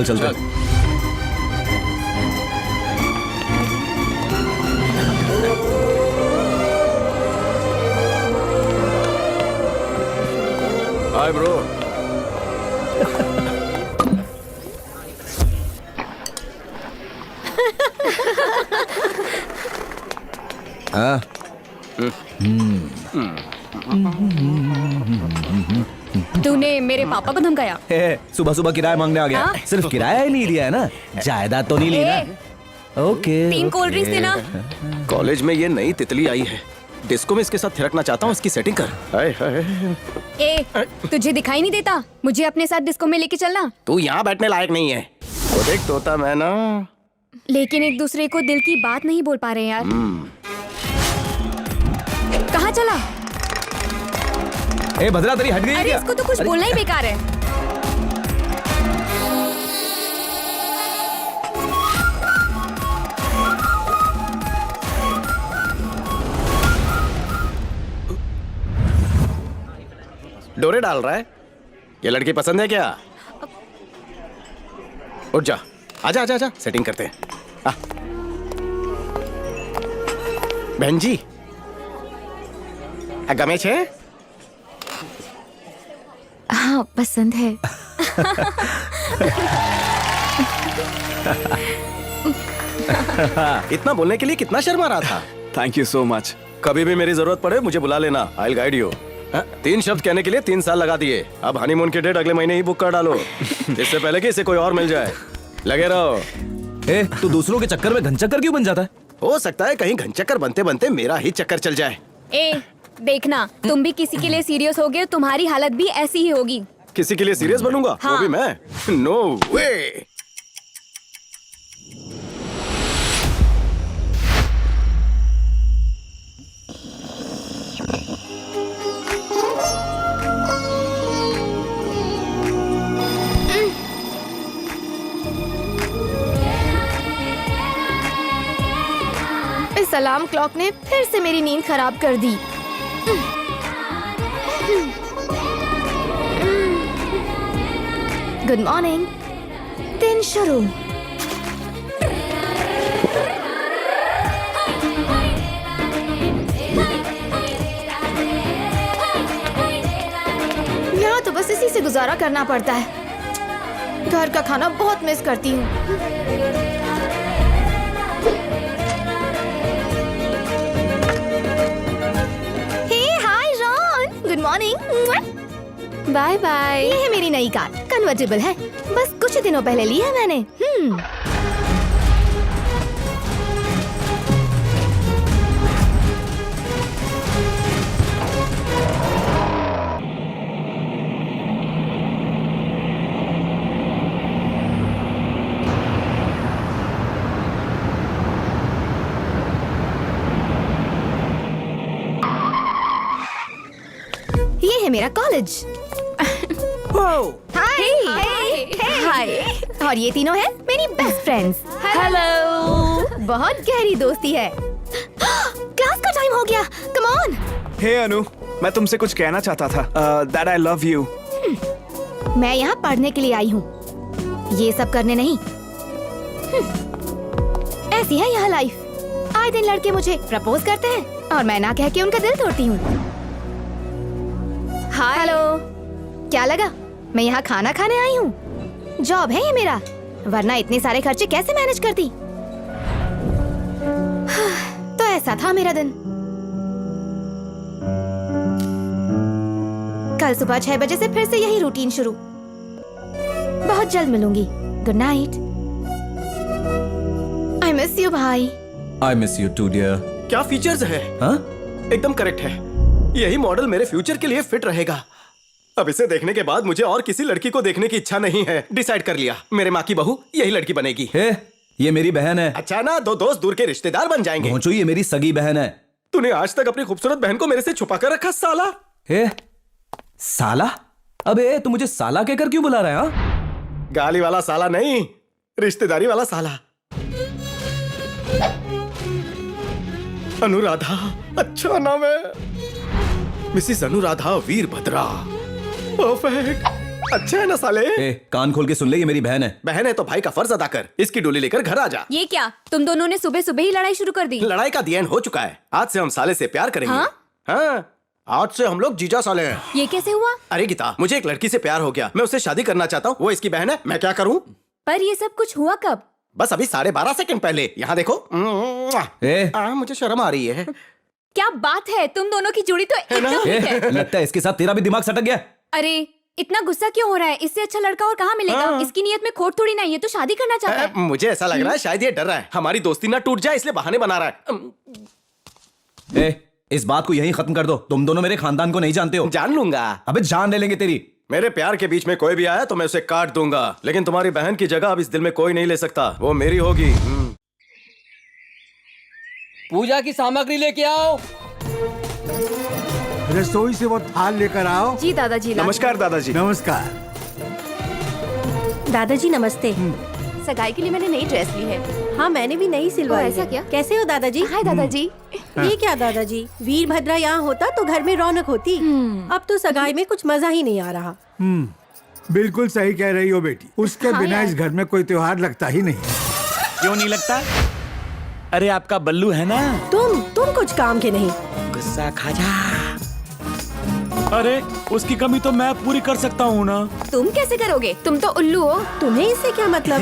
चल चलते। Hi bro. हाँ तूने मेरे पापा को धमकाया? सुबह सुबह किराया मांगने आ गया। हाँ? सिर्फ किराया ही नहीं दिया है ना, जायदाद तो नहीं ली ना। ओके 3 कोल्ड ड्रिंक्स देना। कॉलेज में ये नई तितली आई है, डिस्को में इसके साथ थिरकना चाहता हूँ, इसकी सेटिंग कर। हाय हाय। ए, तुझे दिखाई नहीं देता? मुझे अपने साथ डिस्को में लेके चलना। तू यहाँ बैठने लायक नहीं है। वो देख तोता मैं ना। लेकिन एक दूसरे को दिल की बात नहीं बोल पा रहे यार। कहाँ चला? ए भद्रा तेरी हट गई है अरे क्या? इसको तो कुछ बोलना ही बेकार है। डोरे डाल रहा है। ये लड़की पसंद है क्या? उठ जा, आजा आजा आजा, सेटिंग करते हैं। आ। बहन जी गमे छे? हाँ पसंद है। इतना बोलने के लिए कितना शर्मा रहा था। Thank you so much. कभी भी मेरी जरूरत पड़े मुझे बुला लेना, आई विल गाइड यू। 3 शब्द कहने के लिए 3 साल लगा दिए। अब हनीमून की डेट अगले महीने ही बुक कर डालो, इससे पहले कि इसे कोई और मिल जाए। लगे रहो। ए तू दूसरों के चक्कर में घनचक्कर क्यों बन जाता है? हो सकता है कहीं घनचक्कर बनते बनते मेरा ही चक्कर चल जाए। ए देखना, तुम भी किसी के लिए सीरियस होगे, तुम्हारी हालत भी ऐसी ही होगी। किसी के लिए सीरियस बनूंगा? हाँ। वो भी मैं? नो वे। इस अलार्म क्लॉक ने फिर से मेरी नींद खराब कर दी। Good morning. दिन शुरू। यहाँ तो बस इसी से गुजारा करना पड़ता है। घर का खाना बहुत मिस करती हूँ। Good morning. Bye bye. ये है मेरी नई कार, कन्वर्टेबल है, बस कुछ ही दिनों पहले ली है मैंने। ये है मेरा कॉलेज। हाय। और ये तीनों हैं मेरी बेस्ट फ्रेंड्स। हेलो। बहुत गहरी दोस्ती है। क्लास का टाइम हो गया, कम ऑन। हे अनु, मैं तुमसे कुछ कहना चाहता था। That I love you. मैं यहाँ पढ़ने के लिए आई हूँ, ये सब करने नहीं। ऐसी है यहाँ लाइफ। आए दिन लड़के मुझे प्रपोज करते हैं और मैं ना कह के उनका दिल तोड़ती हूँ। हेलो। क्या लगा मैं यहाँ खाना खाने आई हूँ? जॉब है ये मेरा, वरना इतने सारे खर्चे कैसे मैनेज करती। तो ऐसा था मेरा दिन। कल सुबह 6 बजे से फिर से यही रूटीन शुरू। बहुत जल्द मिलूंगी। Good night. I miss you भाई। I miss you too dear. क्या फीचर्स है? हाँ? एकदम करेक्ट है। यही मॉडल मेरे फ्यूचर के लिए फिट रहेगा। अब इसे देखने के बाद मुझे और किसी लड़की को देखने की इच्छा नहीं है। डिसाइड कर लिया, मेरे माँ की बहू यही लड़की बनेगी। हे, ये मेरी बहन है। अच्छा ना, 2 दोस्त दूर के रिश्तेदार बन जाएंगे। पहुंचो, ये मेरी सगी बहन है। तूने आज तक अपनी खूबसूरत बहन को मेरे से छुपा कर रखा साला। हे, साला? अबे तू मुझे साला कहकर क्यों बुला रहा है? हाँ? गाली वाला साला नहीं, रिश्तेदारी वाला साला। अनुराधा, अच्छा नाम है। मिसिस अनुराधा वीरभद्रा। परफेक्ट। अच्छा है ना साले। ए, कान खोल के सुन ले, ये मेरी बहन है। बहन है तो भाई का फर्ज अदा कर, इसकी डोली लेकर घर आ जा। ये क्या, तुम दोनों ने सुबह सुबह ही लड़ाई शुरू कर दी? लड़ाई का दी एंड हो चुका है। आज से हम साले से प्यार करेंगे। हाँ? हाँ, आज से हम लोग जीजा साले हैं। ये कैसे हुआ? अरे गीता, मुझे एक लड़की से प्यार हो गया, मैं उससे शादी करना चाहता हूँ। वो इसकी बहन है, मैं क्या करूँ? पर ये सब कुछ हुआ कब? बस अभी 12.5 सेकंड पहले। यहाँ देखो। ए, मुझे शर्म आ रही है। क्या बात है, तुम दोनों की जोड़ी तो एकदम ठीक है। ए, लगता है इसके साथ तेरा भी दिमाग सटक गया। अरे इतना गुस्सा क्यों हो रहा है? इससे अच्छा लड़का और कहाँ मिलेगा? इसकी नीयत में खोट थोड़ी नहीं है, तो शादी करना चाहता है। मुझे ऐसा लग रहा है शायद ये डर रहा है हमारी दोस्ती ना टूट जाए, इसलिए बहाने बना रहा है। ए, इस बात को यहीं खत्म कर दो। तुम दोनों मेरे खानदान को नहीं जानते हो। जान लूंगा। अबे जान ले लेंगे तेरी। मेरे प्यार के बीच में कोई भी आया तो मैं उसे काट दूंगा, लेकिन तुम्हारी बहन की जगह अब इस दिल में कोई नहीं ले सकता। वो मेरी होगी। पूजा की सामग्री लेके आओ। रसोई से वो थाल लेकर आओ। जी दादाजी। नमस्कार दादाजी। नमस्कार। दादाजी नमस्ते। सगाई के लिए मैंने नई ड्रेस ली है। हाँ मैंने भी नहीं सिलवाई ऐसा है। क्या? कैसे हो दादाजी? हाय दादाजी। ये क्या दादाजी, वीरभद्रा यहाँ होता तो घर में रौनक होती। अब तो सगाई में कुछ मजा ही नहीं आ रहा। बिल्कुल सही कह रही हो बेटी, उसके हाँ बिना यार। इस घर में कोई त्योहार लगता ही नहीं। क्यों नहीं लगता? अरे आपका बल्लू है ना। तुम कुछ काम के नहीं। गुस्सा खा जा। अरे उसकी कमी तो मैं पूरी कर सकता हूँ ना। तुम कैसे करोगे? तुम तो उल्लू हो। तुम्हें इससे क्या मतलब?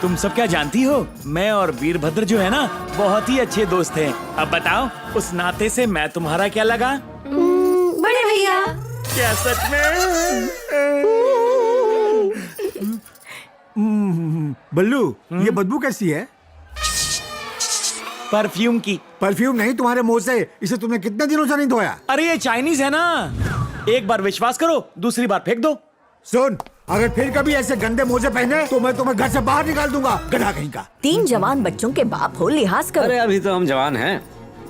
तुम सब क्या जानती हो? मैं और वीरभद्र जो है ना, बहुत ही अच्छे दोस्त हैं। अब बताओ, उस नाते से मैं तुम्हारा क्या लगा? बड़े भैया। क्या सच में? बल्लू, ये बदबू कैसी है? परफ्यूम की। परफ्यूम नहीं, तुम्हारे मुंह से। इसे तुमने कितने दिनों से नहीं धोया? अरे ये चाइनीज है ना, एक बार विश्वास करो, दूसरी बार फेंक दो। सुन, अगर फिर कभी ऐसे गंदे मोजे पहने तो मैं तुम्हें घर से बाहर निकाल दूंगा, गधा कहीं का। 3 जवान बच्चों के बाप हो, लिहाज करो। अरे अभी तो हम जवान हैं,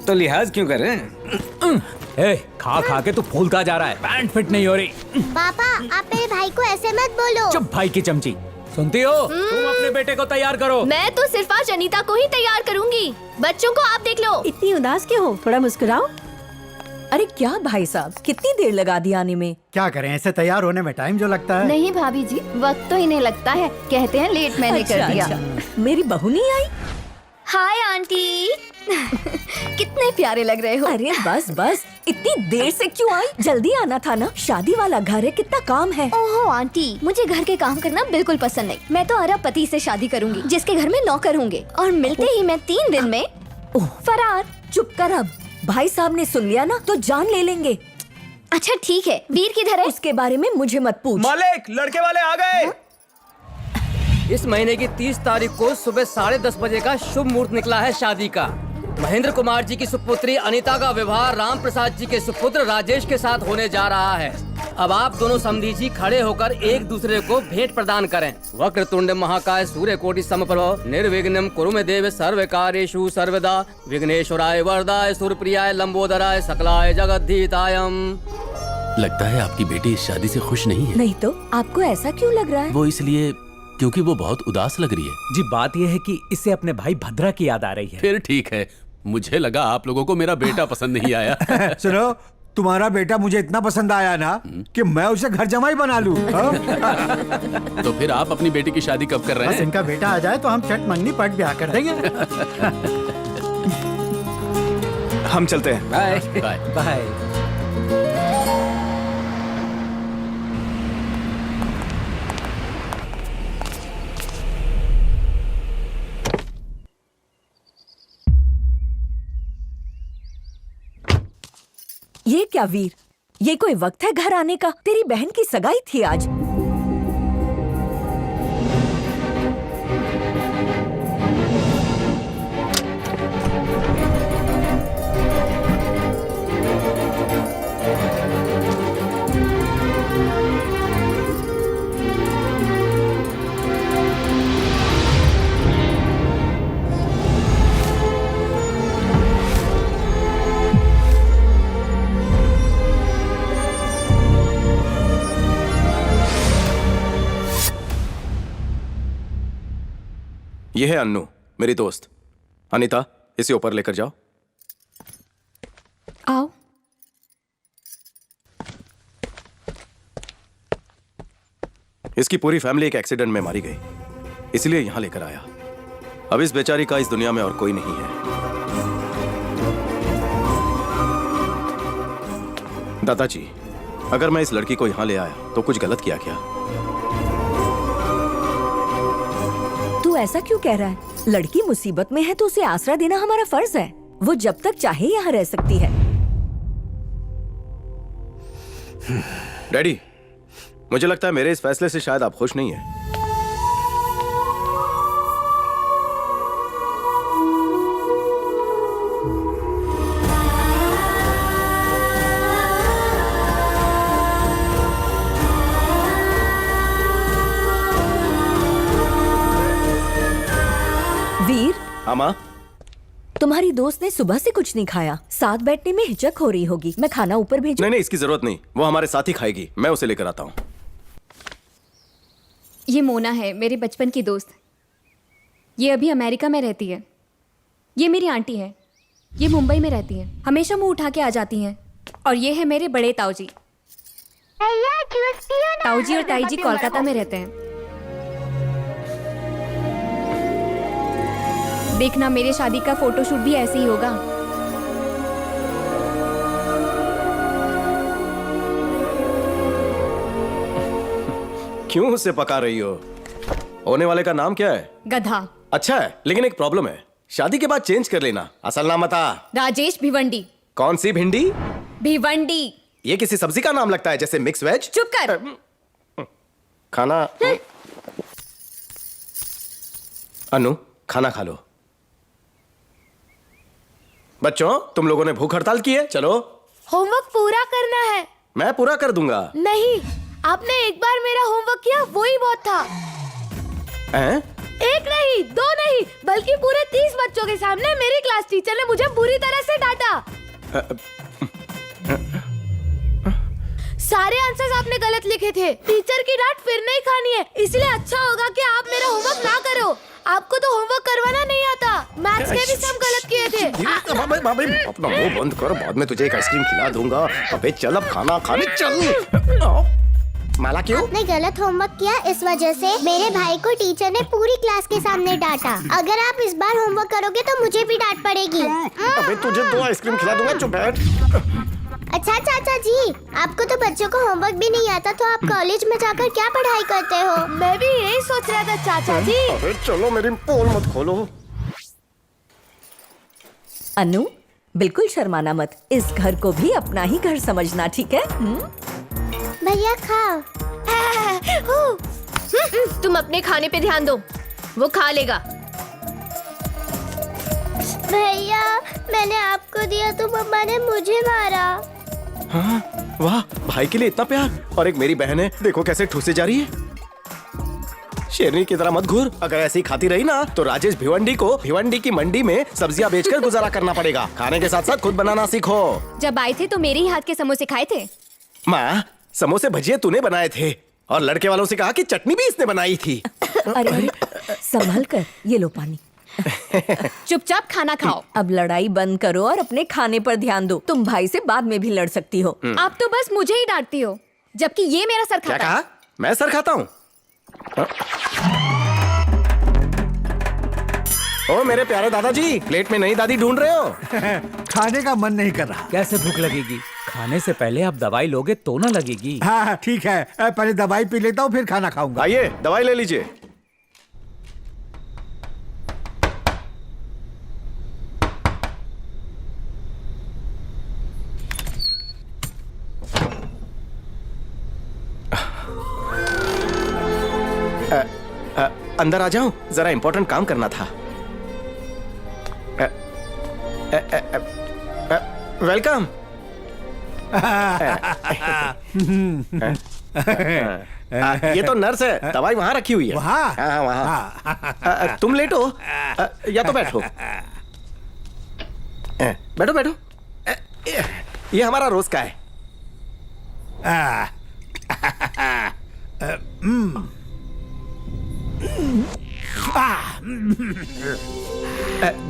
तो लिहाज क्यों करें? ए, खा खा के तू फूलता जा रहा है, पैंट फिट नहीं हो रही। पापा, आप मेरे भाई को ऐसे मत बोलो। चुप भाई की चमची। सुनती हो? तुम अपने बेटे को तैयार करो। मैं तो सिर्फ आज अनीता को ही तैयार करूंगी, बच्चों को आप देख लो। इतनी उदास क्यों हो? थोड़ा मुस्कुराओ। अरे क्या भाई साहब, कितनी देर लगा दी आने में? क्या करें, ऐसे तैयार होने में टाइम जो लगता है। नहीं भाभी जी, वक्त तो इन्हें लगता है, कहते हैं लेट मैंने कर दिया। मेरी बहू नहीं आई? Hi aunty. कितने प्यारे लग रहे हो। अरे बस बस, इतनी देर से क्यों आई? जल्दी आना था ना, शादी वाला घर है, कितना काम है। ओहो आंटी, मुझे घर के काम करना बिल्कुल पसंद नहीं। मैं तो अरब पति से शादी करूंगी, जिसके घर में नौकर होंगे, और मिलते ही मैं 3 दिन में फरार। चुप कर अब, भाई साहब ने सुन लिया ना तो जान ले लेंगे। अच्छा ठीक है, वीर किधर है? उसके बारे में मुझे मत पूछ। मालिक, लड़के वाले आ गए। इस महीने की 30 तारीख को सुबह 10:30 बजे का शुभ मुहूर्त निकला है शादी का। महेंद्र कुमार जी की सुपुत्री अनीता का विवाह राम प्रसाद जी के सुपुत्र राजेश के साथ होने जा रहा है। अब आप दोनों समधी जी खड़े होकर एक दूसरे को भेंट प्रदान करें। वक्रतुंड महाकाय सूर्यकोटि समप्रभ निर्विघ्नं कुरु मे देव सर्वकार्येषु सर्वदा विघ्नेश्वराय वरदाय सुरप्रियाय लंबोदराय सकलाय जगद्धितायम्। लगता है आपकी बेटी इस शादी से खुश नहीं है। नहीं तो आपको ऐसा क्यों लग रहा है? वो इसलिए क्योंकि वो बहुत उदास लग रही है। जी बात यह है कि इससे अपने भाई भद्रा की याद आ रही है। फिर ठीक है, मुझे लगा आप लोगों को मेरा बेटा पसंद नहीं आया। सुनो, तुम्हारा बेटा मुझे इतना पसंद आया ना कि मैं उसे घर जमाई बना लूं। तो फिर आप अपनी बेटी की शादी कब कर रहे हैं? इनका बेटा आ जाए तो हम चट मंगनी पट ब्याह कर देंगे। हम चलते हैं। Bye bye. बाय। ये क्या वीर, ये कोई वक्त है घर आने का? तेरी बहन की सगाई थी आज। ये है अन्नू, मेरी दोस्त। अनीता, इसे ऊपर लेकर जाओ। आओ। इसकी पूरी फैमिली एक एक्सीडेंट में मारी गई, इसलिए यहां लेकर आया। अब इस बेचारी का इस दुनिया में और कोई नहीं है। दादाजी, अगर मैं इस लड़की को यहां ले आया तो कुछ गलत किया क्या? तू ऐसा क्यों कह रहा है? लड़की मुसीबत में है तो उसे आसरा देना हमारा फर्ज है। वो जब तक चाहे यहाँ रह सकती है। डैडी, मुझे लगता है मेरे इस फैसले से शायद आप खुश नहीं हैं। वीर, हाँ माँ? तुम्हारी दोस्त ने सुबह से कुछ नहीं खाया। साथ बैठने में हिचक हो रही होगी। मैं खाना ऊपर भेजूं? नहीं नहीं, इसकी जरूरत नहीं, वो हमारे साथ ही खाएगी। मैं उसे लेकर आता हूँ। ये मोना है, मेरे बचपन की दोस्त। ये अभी अमेरिका में रहती है। ये मेरी आंटी है, ये मुंबई में रहती है। हमेशा मुंह उठा के आ जाती हैं। और ये है मेरे बड़े ताऊजी। ताऊजी और ताई जी कोलकाता में रहते हैं। देखना, मेरे शादी का फोटोशूट भी ऐसे ही होगा। क्यों उसे पका रही हो? होने वाले का नाम क्या है? गधा। अच्छा है, लेकिन एक प्रॉब्लम है, शादी के बाद चेंज कर लेना। असल नाम बता। राजेश भिवंडी। कौन सी भिंडी? भिवंडी। ये किसी सब्जी का नाम लगता है, जैसे मिक्स वेज। चुप कर। खाना। अनु, खाना खा लो। बच्चों, तुम लोगों ने भूख हड़ताल की है, चलो। होमवर्क पूरा करना है। मैं पूरा कर दूंगा। नहीं, आपने एक बार मेरा होमवर्क किया, वो ही बहुत था। हैं? एक नहीं, दो नहीं, बल्कि पूरे 30 बच्चों के सामने मेरी क्लास टीचर ने मुझे बुरी तरह से डांटा। सारे आंसर्स आपने गलत लिखे थे। टीचर की डांट फिर नहीं खानी है, इसलिए अच्छा होगा कि आप मेरा होमवर्क ना करो। आपको तो होमवर्क करवाना नहीं आता। मैथ्स के भी सब गलत किए थे। अपना मुंह बंद कर, बाद में तुझे एक आइसक्रीम खिला दूंगा। अबे चल, अब खाना खाने चल। माला, क्यों? आपने गलत होमवर्क किया, इस वजह से मेरे भाई को टीचर ने पूरी क्लास के सामने डांटा। अगर आप इस बार होमवर्क करोगे तो मुझे भी डांट पड़ेगी। अबे तुझे 2 आइसक्रीम खिला दूंगा, चुप बैठ। अच्छा चाचा जी, आपको तो बच्चों को होमवर्क भी नहीं आता, तो आप कॉलेज में जाकर क्या पढ़ाई करते हो? मैं भी यही सोच रहा था चाचा जी। अबे चलो, मेरी पोल मत खोलो। अनु, बिल्कुल शर्माना मत। इस घर को भी अपना ही घर समझना, ठीक है? भैया खाओ। तुम अपने खाने पे ध्यान दो, वो खा लेगा। भैया, मैंने आपको दिया तो मम्मा ने मुझे मारा। हाँ, वाह, भाई के लिए इतना प्यार। और एक मेरी बहन है, देखो कैसे ठूसे जा रही है। शेरनी की तरह मत घूर। अगर ऐसी खाती रही ना तो राजेश भिवंडी को भिवंडी की मंडी में सब्जियां बेचकर गुजारा करना पड़ेगा। खाने के साथ साथ खुद बनाना सीखो। जब आए थे तो मेरे ही हाथ के समोसे खाए थे। माँ, समोसे भजिए तूने बनाए थे, और लड़के वालों से कहा कि चटनी भी इसने बनाई थी। अरे संभल कर, ये लो पानी। चुपचाप खाना खाओ। अब लड़ाई बंद करो और अपने खाने पर ध्यान दो। तुम भाई से बाद में भी लड़ सकती हो। आप तो बस मुझे ही डांटती हो, जबकि ये मेरा सर क्या खाता है। कहा? मैं सर खाता हूँ? ओ मेरे प्यारे दादाजी, प्लेट में नई दादी ढूंढ रहे हो? खाने का मन नहीं कर रहा। कैसे भूख लगेगी? खाने से पहले आप दवाई लोगे तो ना लगेगी। हाँ ठीक है, पहले दवाई पी लेता हूँ, फिर खाना खाऊंगा। आइए, दवाई ले लीजिए। अंदर आ जाऊं, जरा इंपॉर्टेंट काम करना था। वेलकम। ये तो नर्स है, दवाई वहां रखी हुई है। वहाँ? हाँ वहाँ। तुम लेटो या तो बैठो। बैठो बैठो। ये हमारा रोज का है।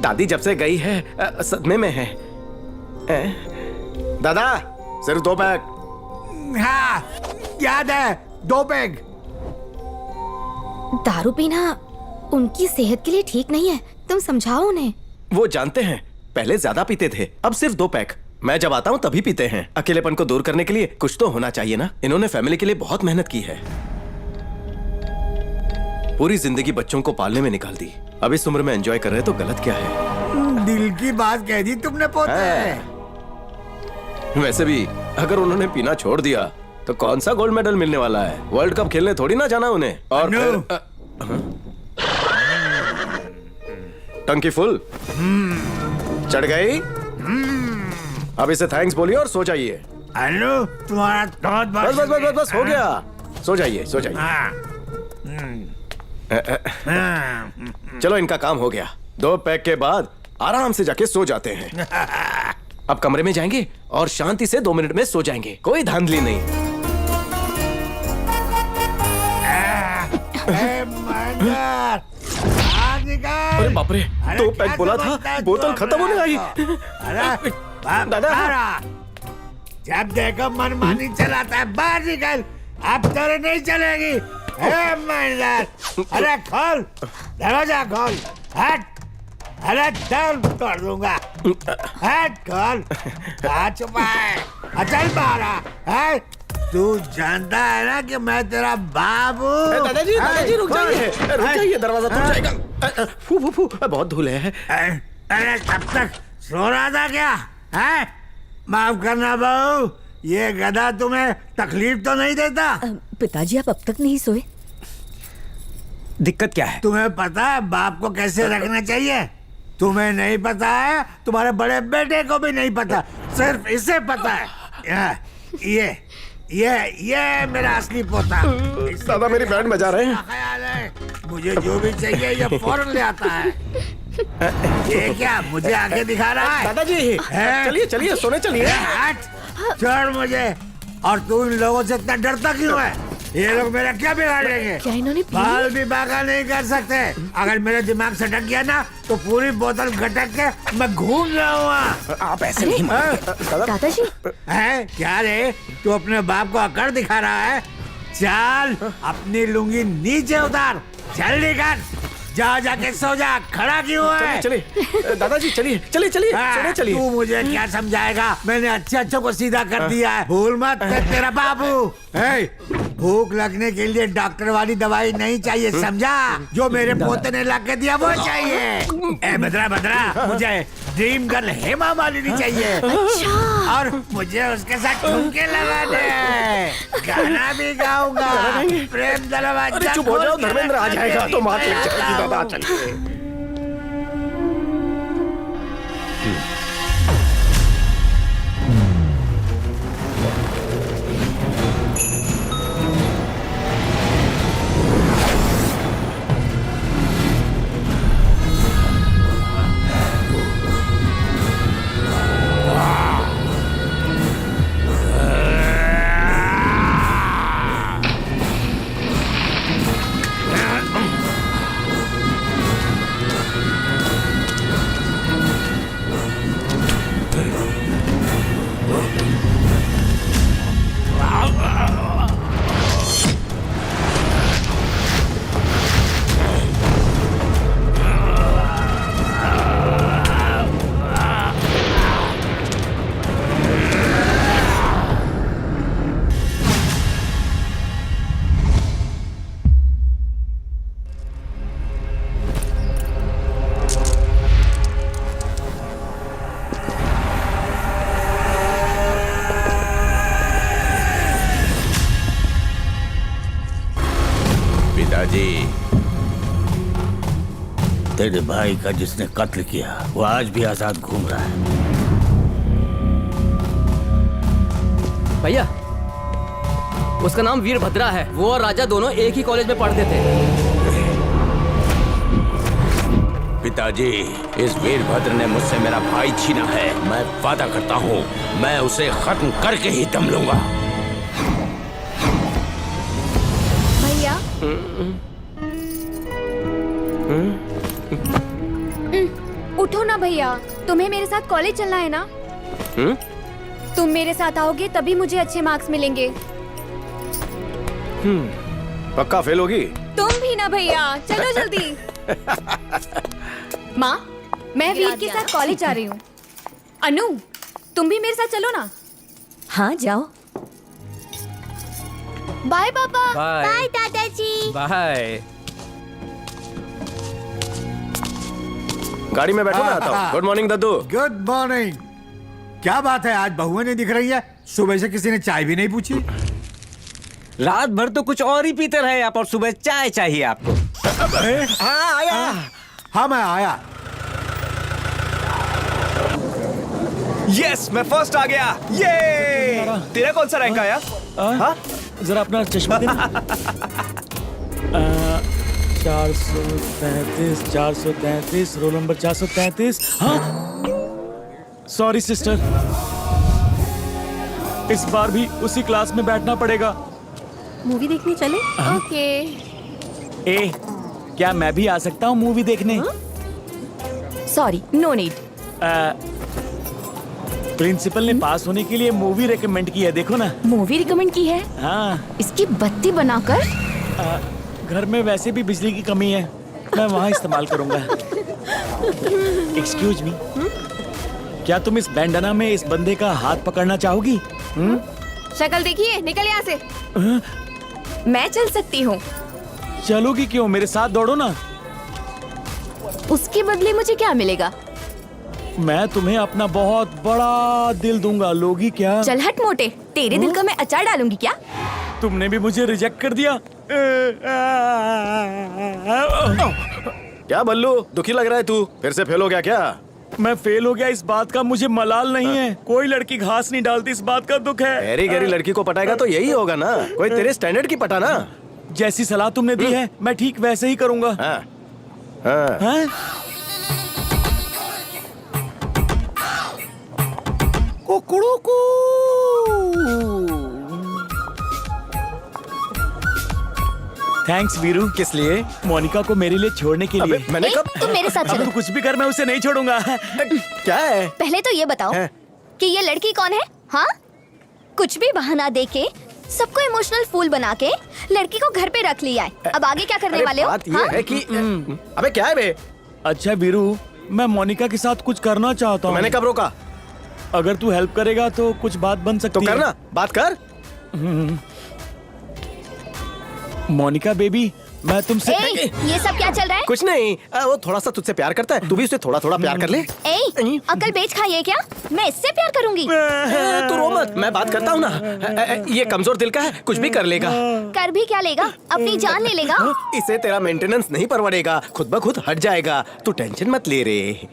दादी जब से गई है सदमे में है। दादा, सिर्फ 2 पैक। हाँ, याद है, 2 पैग। दारू पीना उनकी सेहत के लिए ठीक नहीं है, तुम समझाओ उन्हें। वो जानते हैं, पहले ज्यादा पीते थे, अब सिर्फ 2 पैक। मैं जब आता हूँ तभी पीते हैं। अकेलेपन को दूर करने के लिए कुछ तो होना चाहिए ना। इन्होंने फैमिली के लिए बहुत मेहनत की है, पूरी जिंदगी बच्चों को पालने में निकाल दी। अब इस उम्र में एंजॉय कर रहे तो गलत क्या है? दिल की बात कह दी तुमने पोते। वैसे भी अगर उन्होंने पीना छोड़ दिया तो कौन सा गोल्ड मेडल मिलने वाला है? वर्ल्ड कप खेलने थोड़ी ना जाना उन्हें। और फिर टंकी फुल चढ़ गई। अब इसे थैंक्स बोलिए और सो जाइए। अनु तुम्हारा बहुत बस बस बस बस बस हो गया। सो जाइए, सो जाइए। चलो इनका काम हो गया। 2 पैक के बाद आराम से जाके सो जाते हैं। अब कमरे में जाएंगे और शांति से 2 मिनट में सो जाएंगे, कोई धांधली नहीं। अरे बाप रे, 2 पैक बोला था, बोतल खत्म होने आई। दादा जब देखो मनमानी चलाता है, बाहर निकल, अब तेरे नहीं चलेगी। अरे खोल दरवाजा, खोल। हट, अरे दम तोड़ दूंगा। हट, खोल। कहाँ छुपा है? चल बाहर आ। तू जानता है ना कि मैं तेरा बाप हूँ। दादाजी रुक जाइए, दरवाजा टूट जाएगा। फू फू फू, बहुत धूल है। अरे तब तक सो रहा था क्या? है? माफ करना बहू, ये गधा तुम्हें तकलीफ तो नहीं देता? पिताजी आप अब तक नहीं सोए? दिक्कत क्या है? तुम्हें पता है बाप को कैसे रखना चाहिए? तुम्हें नहीं पता है, तुम्हारे बड़े बेटे को भी नहीं पता, सिर्फ इसे पता है। ये मेरा असली पोता। दादा मेरी बैंड बजा रहे हैं। ख्याल है, मुझे जो भी चाहिए ये फौरन ले आता है। ये क्या मुझे आगे दिखा रहा है? दादाजी चलिए चलिए, सोने चलिए। हट, छोड़ मुझे। और तू इन लोगों से इतना डरता क्यों है? ये लोग मेरा क्या बिगाड़ लेंगे? क्या इन्होंने पी ली? बाल भी बाका नहीं कर सकते। अगर मेरे दिमाग से ढक गया ना तो पूरी बोतल घटक के मैं घूम जाऊंगा। आप ऐसे नहीं दादाजी है क्या रे? तू अपने बाप को अकड़ दिखा रहा है? चल अपनी लुंगी नीचे उतार, जल्दी कर। जा जाके सो जा, खड़ा क्यों है? चलिए दादाजी, चलिए चलिए चलिए, सोने चलिए। तू मुझे क्या समझाएगा? मैंने अच्छे को सीधा कर दिया है, भूल मत। तेरा बाबू भूख लगने के लिए डॉक्टर वाली दवाई नहीं चाहिए, समझा? जो मेरे पोते ने ला के दिया वो चाहिए। बदरा मुझे ड्रीम गर्ल हेमा मालिनी चाहिए। अच्छा। और मुझे उसके साथ ठुमके लगाने, गाना भी गाऊंगा। प्रेम दरवाजा चुप हो जाओ, धर्मेंद्र आ जाएगा तो मार लग जाएगी। दादा चलिए। तेरे भाई का जिसने कत्ल किया वो आज भी आजाद घूम रहा है। भैया, उसका नाम वीरभद्रा है। वो और राजा दोनों एक ही कॉलेज में पढ़ते थे। पिताजी, इस वीरभद्र ने मुझसे मेरा भाई छीना है। मैं वादा करता हूँ मैं उसे खत्म करके ही दम लूंगा। भैया उठो ना भैया, तुम्हें मेरे साथ कॉलेज चलना है ना? तुम मेरे साथ आओगे तभी मुझे अच्छे मार्क्स मिलेंगे। पक्का फेल होगी? तुम भी ना भैया, चलो जल्दी। माँ, मैं वीर के साथ कॉलेज जा रही हूँ। अनु, तुम भी मेरे साथ चलो ना। हाँ जाओ। बाय पापा। बाय दादाजी। बाय। गाड़ी में बैठो, मैं आता हूँ। गुड मॉर्निंग दद्दू। Good morning. क्या बात है, आज बहुएं नहीं दिख रही है? सुबह से किसी ने चाय भी नहीं पूछी। रात भर तो कुछ और ही पीते रहे आप और सुबह चाय चाहिए आपको। हाँ आया। हाँ मैं आया। यस, मैं फर्स्ट आ गया। ये तेरा कौन सा रैंक आया? हाँ? जरा अपना चश्मा देना। 433 रोल नंबर 433। हाँ, सॉरी सिस्टर, इस बार भी उसी क्लास में बैठना पड़ेगा। मूवी देखने चले? ओके। ए, क्या मैं भी आ सकता हूँ मूवी देखने? Sorry, no need. प्रिंसिपल ने पास होने के लिए मूवी रेकमेंड की है, देखो ना। मूवी रिकमेंड की है? हाँ। इसकी बत्ती बनाकर? घर में वैसे भी बिजली की कमी है, मैं वहाँ इस्तेमाल करूंगा। एक्सक्यूज मी, क्या तुम इस बैंडना में इस बंदे का हाथ पकड़ना चाहोगी? शक्ल देखिए, निकल यहाँ से। मैं चल सकती हूँ। चलोगी क्यों? मेरे साथ दौड़ो ना। उसके बदले मुझे क्या मिलेगा? मैं तुम्हें अपना बहुत बड़ा दिल दूंगा, लोगी क्या? चल हट मोटे, तेरे दिल का मैं अचार डालूंगी क्या? तुमने भी मुझे रिजेक्ट कर दिया। क्या बल्लू, दुखी लग रहा है तू? फिर से फेल हो गया क्या? मैं फेल हो गया, इस बात का मुझे मलाल नहीं है। कोई लड़की घास नहीं डालती, इस बात का दुख है। गहरी गहरी लड़की को पटाएगा तो यही होगा ना, कोई तेरे स्टैंडर्ड की पटा ना। जैसी सलाह तुमने दी है, मैं ठीक वैसे ही करूंगा। हाँ, हाँ। हाँ? थैंक्स वीरू। किस लिए? मोनिका को मेरे लिए छोड़ने के लिए। मैंने कब? तुम मेरे साथ अब चलो। तो कुछ भी कर, मैं उसे नहीं छोड़ूंगा। क्या है? पहले तो ये बताओ कि ये लड़की कौन है? हाँ, कुछ भी बहाना देके सबको इमोशनल फूल बना के लड़की को घर पे रख लिया है। अब आगे क्या करने वाले हो? बात ये है कि अबे क्या है बे? अच्छा वीरू, मैं मोनिका के साथ कुछ करना चाहता हूँ। मैंने कब रोका? अगर तू हेल्प करेगा तो कुछ बात बन सकती तो है। करना, बात कर। मोनिका बेबी, मैं तुमसे ये सब क्या चल रहा है? कुछ नहीं, वो थोड़ा सा तुझसे प्यार करता है, तू भी उससे थोड़ा थोड़ा प्यार कर ले। अकल बेच खाई है क्या? मैं इससे प्यार करूंगी? तू रो मत, मैं बात करता हूँ ना। ये कमजोर दिल का है, कुछ भी कर लेगा। कर भी क्या लेगा? अपनी जान ले लेगा। इसे तेरा मेंटेनेंस नहीं परवड़ेगा, खुद ब खुद हट जाएगा। तू टेंशन मत ले रे,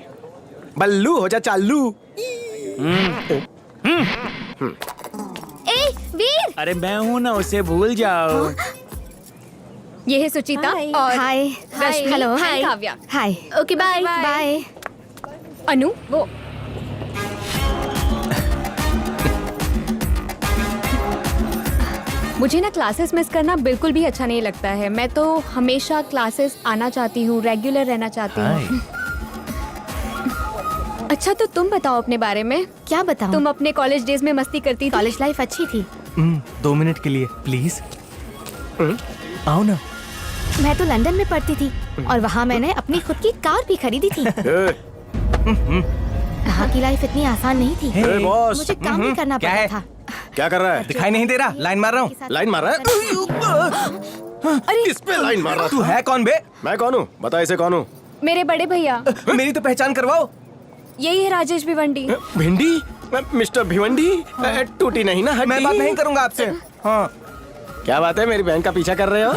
बल्लू हो जा चालू। वीर, अरे मैं हूँ ना, उसे भूल जाओ। ये है सुचिता और hi. Rashmi, hello. Hi Kavya. Hi. Okay bye. Bye. Anu, वो मुझे ना क्लासेस मिस करना बिल्कुल भी अच्छा नहीं लगता है। मैं तो हमेशा क्लासेस आना चाहती हूँ, रेगुलर रहना चाहती हूँ। अच्छा तो तुम बताओ अपने बारे में। क्या बताऊं? तुम अपने कॉलेज डेज में मस्ती करती थी? कॉलेज लाइफ अच्छी थी। 2 मिनट के लिए प्लीज। आओ ना। मैं तो लंदन में पढ़ती थी और वहाँ मैंने अपनी खुद की कार भी खरीदी थी। वहाँ की लाइफ इतनी आसान नहीं थी। बॉस, मुझे काम भी करना क्या पड़ता है? था। क्या कर रहा है? दिखाई नहीं दे रहा? लाइन मार रहा हूँ। लाइन मार रहा है? किस पे लाइन मार रहा तू है कौन बे? मैं कौन हूँ? बता इसे कौन हूँ? मेरे बड़े भैया। मेरी तो पहचान करवाओ। यही है राजेश भिवंडी। भिंडी? मिस्टर भिवंडी? टूटी नहीं ना हड्डी? मैं बात नहीं करूंगा आपसे। हाँ। क्या बात है, मेरी बहन का पीछा कर रहे हो?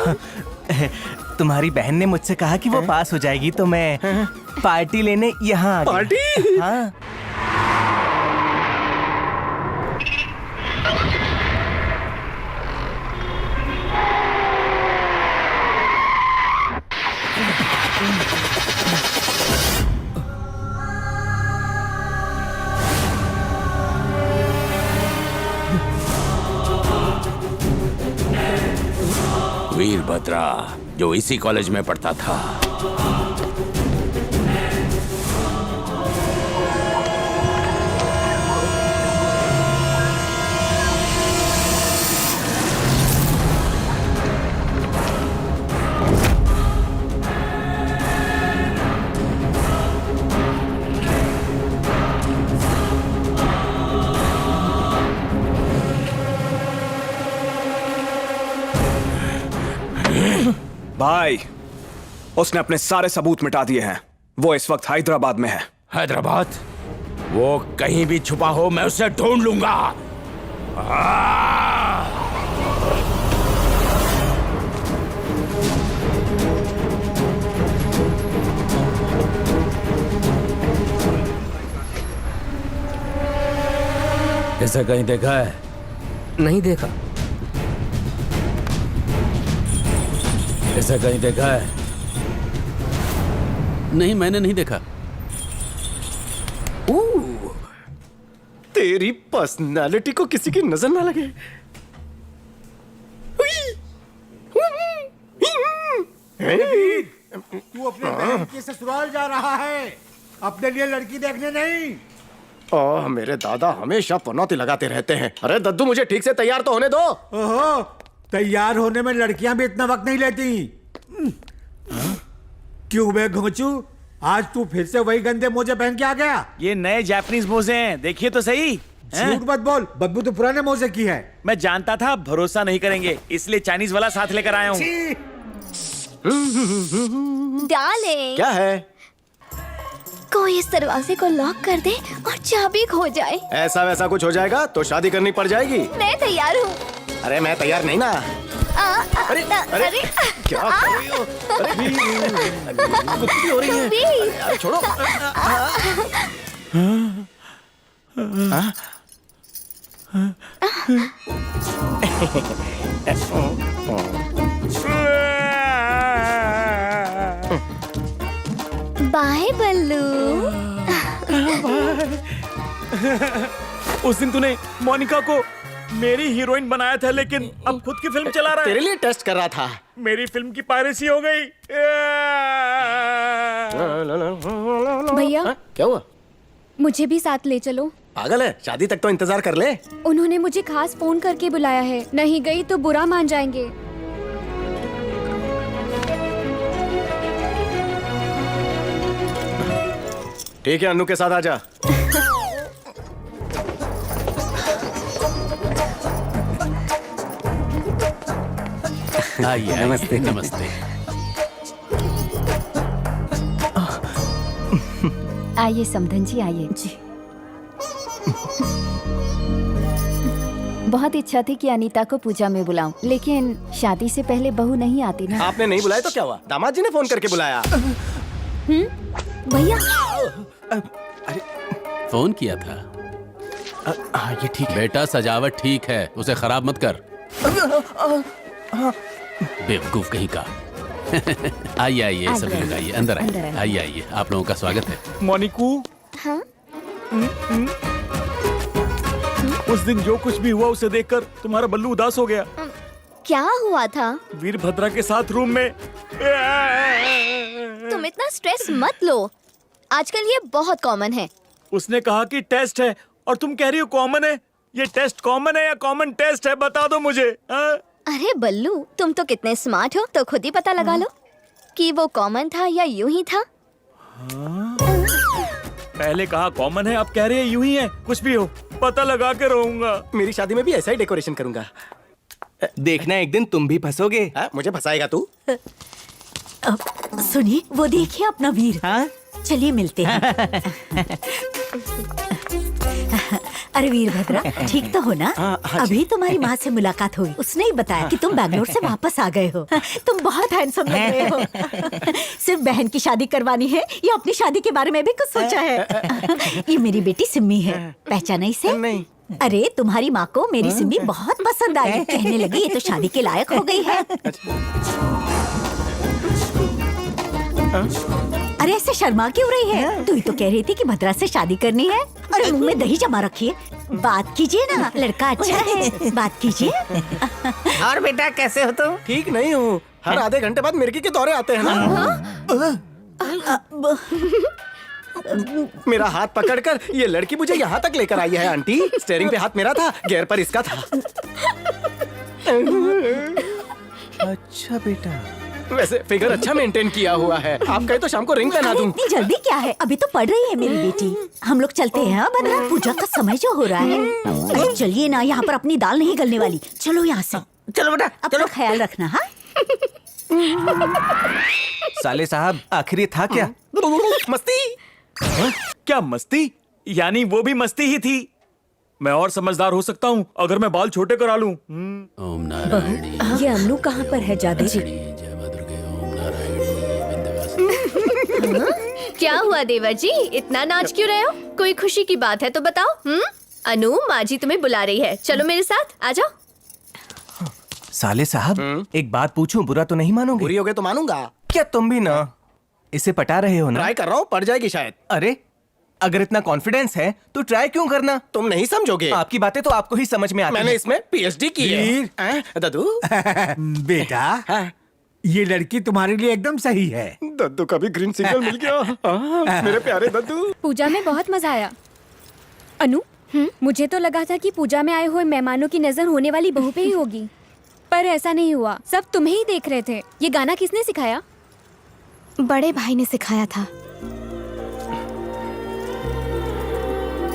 तुम्हारी बहन ने मुझसे कहा कि वो पास हो जाएगी तो मैं पार्टी लेने यहाँ आ गया। पार्टी? हाँ। वीरभद्रा, जो इसी कॉलेज में पढ़ता था। भाई, उसने अपने सारे सबूत मिटा दिए हैं। वो इस वक्त हैदराबाद में है। हैदराबाद? वो कहीं भी छुपा हो, मैं उसे ढूंढ लूंगा। इसे कहीं देखा है? नहीं देखा। इसे कहीं देखा है? नहीं, मैंने नहीं देखा। तेरी पर्सनालिटी को किसी की नजर ना लगे। तू अपने बहन के ससुराल जा रहा है, अपने लिए लड़की देखने नहीं। ओह, मेरे दादा हमेशा पनौती लगाते रहते हैं। अरे दद्दू, मुझे ठीक से तैयार तो होने दो। ओहो, तैयार होने में लड़कियां भी इतना वक्त नहीं लेती। क्यों बे घोंचू, आज तू फिर से वही गंदे मोजे पहन के आ गया? ये नए जापानीज मोजे हैं, देखिए तो सही। झूठ मत बोल, बदबू तो पुराने मोजे की है। मैं जानता था आप भरोसा नहीं करेंगे, इसलिए चाइनीज वाला साथ लेकर आया हूँ। डार्लिंग, क्या है? कोई इस दरवाजे को लॉक कर दे और चाबी खो जाए। ऐसा वैसा कुछ हो जाएगा तो शादी करनी पड़ जाएगी। मैं तैयार हूँ। अरे मैं तैयार नहीं ना। अरे अरे क्या कर रही हो? अरे कुत्ती हो रही है। यार छोड़ो। बाय बल्लू। उस दिन तूने मोनिका को मेरी हीरोइन बनाया था, लेकिन अब खुद की फिल्म चला रहा है। तेरे लिए टेस्ट कर रहा था। मेरी फिल्म की पायरेसी हो गई। भैया, क्या हुआ? मुझे भी साथ ले चलो। पागल है, शादी तक तो इंतजार कर ले। उन्होंने मुझे खास फोन करके बुलाया है, नहीं गई तो बुरा मान जाएंगे। ठीक है, अन्नू के साथ आजा। आइए, नमस्ते नमस्ते। आइए समधन जी, आइए जी। बहुत इच्छा थी कि अनीता को पूजा में बुलाऊं, लेकिन शादी से पहले बहू नहीं आती ना। आपने नहीं बुलाया तो क्या हुआ? दामाद जी ने फोन करके बुलाया। भैया, फोन किया था। ये ठीक है। बेटा, सजावट ठीक है, उसे खराब मत कर। बेवकूफ कहीं का। आइए आइए, सभी लोग आइए, अंदर आइए। आइए आइए, आप लोगों का स्वागत है। मोनिकू, हाँ? उस दिन जो कुछ भी हुआ उसे देखकर तुम्हारा बल्लू उदास हो गया। क्या हुआ था? वीरभद्रा के साथ रूम में। तुम इतना स्ट्रेस मत लो, आजकल ये बहुत कॉमन है। उसने कहा कि टेस्ट है और तुम कह रही हो कॉमन है। ये टेस्ट कॉमन है या कॉमन टेस्ट है, बता दो मुझे। अरे बल्लू, तुम तो कितने स्मार्ट हो, तो खुद ही पता लगा लो कि वो कॉमन था या यूं ही था। पहले कहा कॉमन है, अब कह रहे हैं यूं ही है। कुछ भी हो, पता लगा के रहूंगा। मेरी शादी में भी ऐसा ही डेकोरेशन करूंगा। देखना एक दिन तुम भी फंसोगे। मुझे फंसाएगा तू? सुनिए, वो देखिए अपना वीर। हाँ? चलिए मिलते हैं। अरे वीरभद्रा, ठीक तो हो ना? अभी तुम्हारी माँ से मुलाकात हुई, उसने ही बताया कि तुम बैंगलोर से वापस आ गए हो। तुम बहुत हैंडसम लग रहे हो। सिर्फ बहन की शादी करवानी है या अपनी शादी के बारे में भी कुछ सोचा है? ये मेरी बेटी सिम्मी है, पहचाना इसे? नहीं। अरे तुम्हारी माँ को मेरी सिम्मी बहुत पसंद आई, कहने लगी ये तो शादी के लायक हो गई है। अरे ऐसे शर्मा क्यों रही है? तू ही तो कह रही थी कि भद्रा से शादी करनी है। अरे मुंह में दही जमा रखी है, बात कीजिए ना, लड़का अच्छा है, बात कीजिए। और बेटा कैसे हो तुम? ठीक नहीं हूँ, हर आधे घंटे बाद मिर्गी के दौरे आते हैं ना। मेरा हाथ पकड़कर ये लड़की मुझे यहाँ तक लेकर आई है। आंटी, स्टीयरिंग पे हाथ मेरा था, गियर पर इसका था। अच्छा बेटा, वैसे फिगर अच्छा मेंटेन किया हुआ है। आप कहे तो शाम को रिंग पहना दूं। इतनी जल्दी क्या है, अभी तो पढ़ रही है मेरी बेटी। हम लोग चलते हैं। हाँ भद्रा, पूजा का समय जो हो रहा है। अरे चलिए ना, यहाँ पर अपनी दाल नहीं गलने वाली। चलो यहाँ से। चलो बेटा, अपना ख्याल रखना। हाँ साले साहब आखिर ये था क्या? मस्ती। क्या मस्ती? यानी वो भी मस्ती ही थी। मैं और समझदार हो सकता हूँ अगर मैं बाल छोटे करा लूं। ओम नारायणी ये अम्नू कहाँ पर है जादू जी? जय मां दुर्गे ओम नारायणी विंध्यवासिनी। क्या हुआ देवर जी, इतना नाच क्यों रहे हो? कोई खुशी की बात है तो बताओ। अनु, माँ जी तुम्हें बुला रही है, चलो मेरे साथ आ जाओ। साले साहब एक बात पूछूं, बुरा तो नहीं मानोगे? बुरी हो गए तो मानूंगा। क्या तुम भी ना इसे पटा रहे हो ना? ट्राई कर रहा हूँ, पड़ जाएगी शायद। अरे अगर इतना कॉन्फिडेंस है तो ट्राई क्यों करना? तुम नहीं समझोगे। आपकी बातें तो आपको ही समझ में आती मैंने हैं। इसमें पीएचडी की है। दादू बेटा ये लड़की तुम्हारे लिए एकदम सही है। दद्दू का भी ग्रीन सिग्नल मिल गया। मेरे प्यारे दद्दू। पूजा में बहुत मजा आया। अनु, मुझे तो लगा था कि पूजा में आए हुए मेहमानों की नजर होने वाली बहू पे ही होगी, पर ऐसा नहीं हुआ। सब तुम्हें ही देख रहे थे। ये गाना किसने सिखाया? बड़े भाई ने सिखाया था।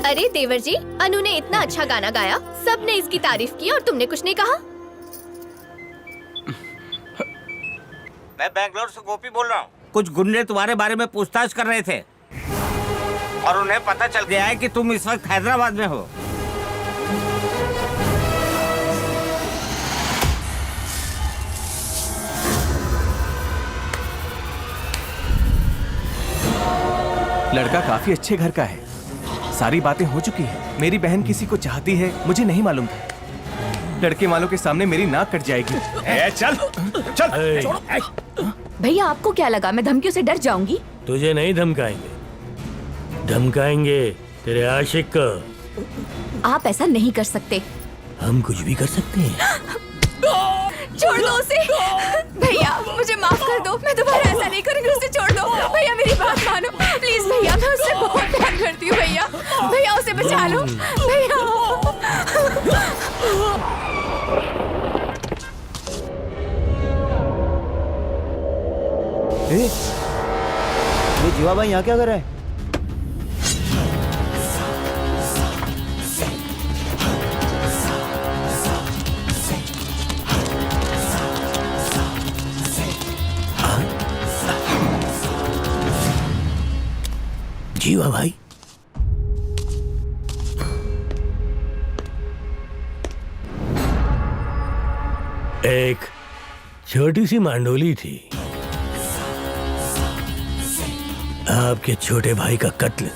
अरे देवर जी, अनु ने इतना अच्छा गाना गाया, सबने इसकी तारीफ की और तुमने कुछ नहीं कहा। मैं बैंगलोर से गोपी बोल रहा हूँ। कुछ गुंडे तुम्हारे बारे में पूछताछ कर रहे थे और उन्हें पता चल गया है कि तुम इस वक्त हैदराबाद में हो। लड़का काफी अच्छे घर का है, सारी बातें हो चुकी है। मेरी बहन किसी को चाहती है, मुझे नहीं मालूम था। लड़के वालों के सामने मेरी नाक कट जाएगी। चल चल। भैया आपको क्या लगा मैं धमकियों से डर जाऊंगी? तुझे नहीं धमकाएंगे, धमकाएंगे तेरे आशिक को। आप ऐसा नहीं कर सकते। हम कुछ भी कर सकते हैं। छोड़ दो उसे। भैया मुझे माफ कर दो, मैं दोबारा ऐसा नहीं करूंगी। उसे छोड़ दो भैया, मेरी बात मानो प्लीज भैया। मैं उससे बहुत प्यार करती हूँ भैया। भैया उसे बचा लो भैया। ये जीवा भाई यहाँ क्या कर रहा है? जीवा भाई, एक छोटी सी मांडोली थी। आपके छोटे भाई का कत्ल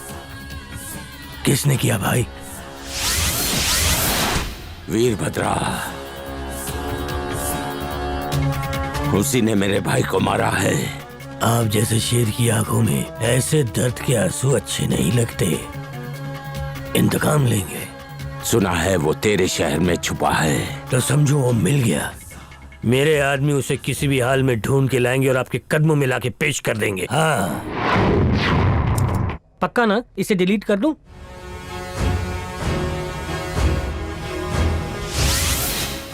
किसने किया भाई? वीरभद्रा, उसी ने मेरे भाई को मारा है। आप जैसे शेर की आंखों में ऐसे दर्द के आंसू अच्छे नहीं लगते। इंतकाम लेंगे। सुना है वो तेरे शहर में छुपा है। तो समझो वो मिल गया। मेरे आदमी उसे किसी भी हाल में ढूंढ के लाएंगे और आपके कदमों में लाके पेश कर देंगे। हाँ पक्का ना? इसे डिलीट कर दूं?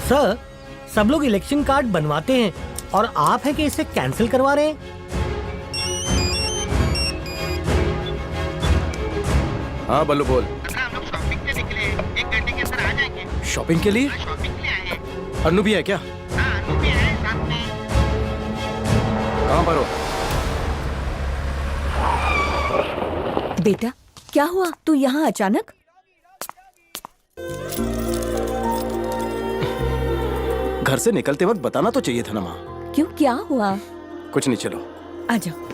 सर, सब लोग इलेक्शन कार्ड बनवाते हैं और आप है कि इसे कैंसिल करवा रहे हैं? हाँ बल्लू बोल। शॉपिंग के लिए? अन्नू भी है क्या? कहाँ पर हो? बेटा क्या हुआ, तू यहाँ अचानक? घर से निकलते वक्त बताना तो चाहिए था ना माँ। क्यों, क्या हुआ? कुछ नहीं, चलो आ जाओ।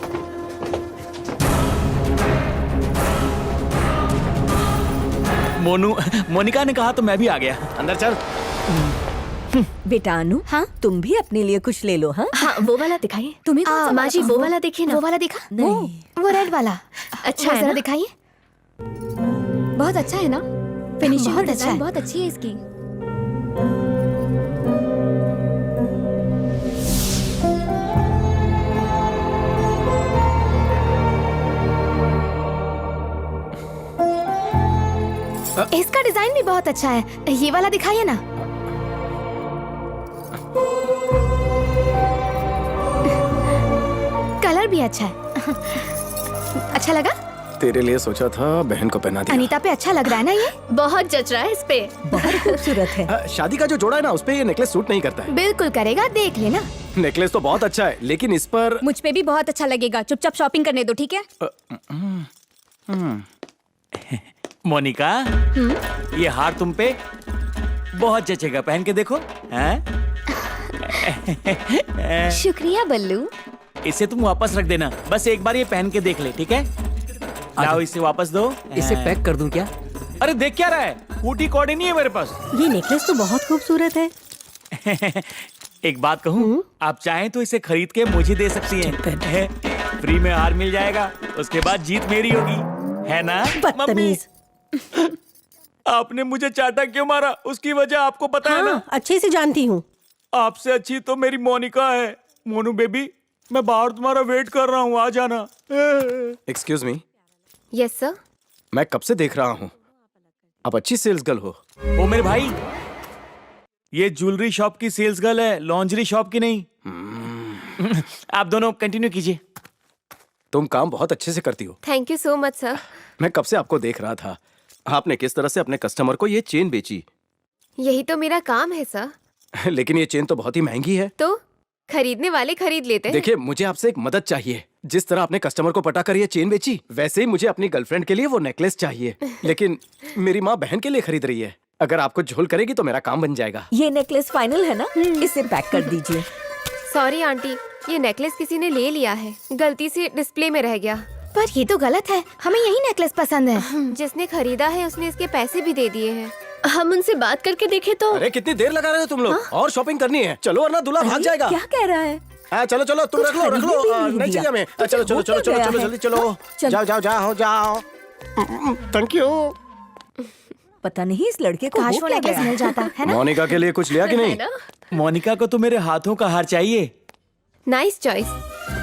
मोनिका ने कहा तो मैं भी आ गया। अंदर चल। बेटा अनु, हाँ तुम भी अपने लिए कुछ ले लो। हाँ हाँ वो वाला दिखाइए। तुम्हें कौन सा माँ जी वाला? वो वाला देखिए ना। वो वाला दिखा? नहीं। वो रेड वाला अच्छा है, जरा दिखाइए। बहुत अच्छा है ना? फिनिशिंग बहुत और अच्छा है। डिजाइन बहुत अच्छी है इसकी। इसका डिजाइन भी बहुत अच्छा है। ये वाला दिखाइए ना। कलर भी अच्छा है। अच्छा लगा? तेरे लिए सोचा था, बहन को पहना दिया। अनीता पे अच्छा लग रहा है ना ये? बहुत जच रहा है इस पे। बहुत खूबसूरत है। शादी का जो जोड़ा है ना, उस पे ये नेकलेस सूट नहीं करता है। बिल्कुल करेगा, देख लेना। नेकलेस तो बहुत अच्छा है, लेकिन इस पर मुझ पे भी बहुत अच्छा लगेगा। चुपचाप शॉपिंग करने दो, ठीक है? मोनिका, ये हार तुम पे बहुत जचेगा, पहन के देखो। हैं? शुक्रिया बल्लू। इसे तुम वापस रख देना, बस एक बार ये पहन के देख ले, ठीक है? लाओ इसे वापस दो। इसे पैक कर दूं क्या? अरे देख क्या रहा है, फूटी कौड़ी नहीं है मेरे पास। ये नेकलेस तो बहुत खूबसूरत है। एक बात कहूँ, आप चाहें तो इसे खरीद के मुझे दे सकती हैं। फ्री में हार मिल जाएगा, उसके बाद जीत मेरी होगी, है ना? बदतमीज। आपने मुझे चाटा क्यों मारा, उसकी वजह आपको पता है ना? अच्छे से जानती हूँ। आपसे अच्छी तो मेरी मोनिका है। मोनू बेबी, मैं बाहर तुम्हारा वेट कर रहा हूँ, आ जाना। Excuse me. Yes sir. मैं कब से देख रहा हूँ, आप अच्छी सेल्स गर्ल हो। ओ मेरे भाई, ये ज्वेलरी शॉप की सेल्स गर्ल है, लॉन्जरी शॉप की नहीं। आप दोनों कंटिन्यू कीजिए। तुम काम बहुत अच्छे से करती हो। Thank you so much sir. मैं कब से आपको देख रहा था, आपने किस तरह से अपने कस्टमर को ये चेन बेची। यही तो मेरा काम है सर। लेकिन ये चेन तो बहुत ही महंगी है। तो खरीदने वाले खरीद लेते हैं। देखिए, मुझे आपसे एक मदद चाहिए। जिस तरह आपने कस्टमर को पटाकर ये चेन बेची, वैसे ही मुझे अपनी गर्लफ्रेंड के लिए वो नेकलेस चाहिए। लेकिन मेरी माँ बहन के लिए खरीद रही है। अगर आपको झोल करेगी तो मेरा काम बन जाएगा। ये नेकलेस फाइनल है ना? इसे पैक कर दीजिए। सॉरी आंटी, ये नेकलेस किसी ने ले लिया है, गलती से डिस्प्ले में रह गया। पर ये तो गलत है, हमें यही नेकलेस पसंद है। जिसने खरीदा है उसने इसके पैसे भी दे दिए हैं। हम उनसे बात करके देखे तो। अरे कितनी देर लगा रहे हो तुम लोग? और शॉपिंग करनी है, चलो वरना दूल्हा भाग जाएगा। क्या कह रहा है? हाँ चलो चलो, तुम रख लो नहीं चाहिए हमें। चलो चलो चलो चलो चलो जल्दी चलो, जाओ जाओ जाओ जाओ। Thank you. पता नहीं इस लड़के को काश वो वो क्या नेकलेस गया मिल है। जाता है ना। मोनिका के लिए कुछ लिया कि नहीं? मोनिका को तो मेरे हाथों का हार चाहिए। Nice choice.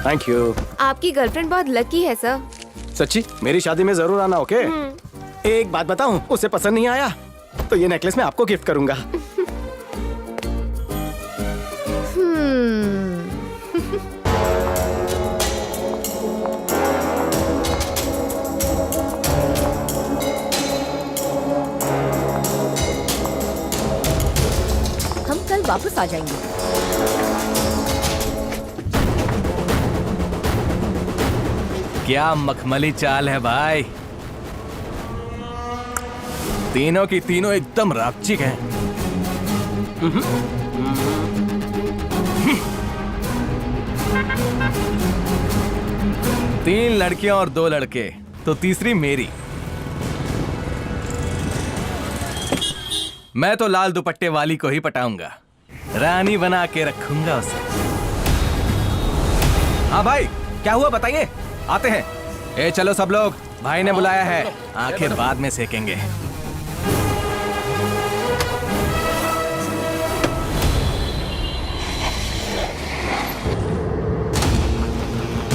Thank you. आपकी गर्लफ्रेंड बहुत लकी है सर। सच्ची? मेरी शादी में जरूर आना, ओके? एक बात बताऊं, उसे पसंद नहीं आया तो ये नेकलेस मैं आपको गिफ्ट करूंगा। हम कल वापस आ जाएंगे। क्या मखमली चाल है भाई। तीनों की तीनों एकदम रापचिक हैं। तीन लड़कियां और 2 लड़के, तो तीसरी मेरी। मैं तो लाल दुपट्टे वाली को ही पटाऊंगा, रानी बना के रखूंगा उसे। हाँ भाई, क्या हुआ बताइए, आते हैं। ए चलो सब लोग, भाई ने बुलाया है, आखिर बाद में सेकेंगे।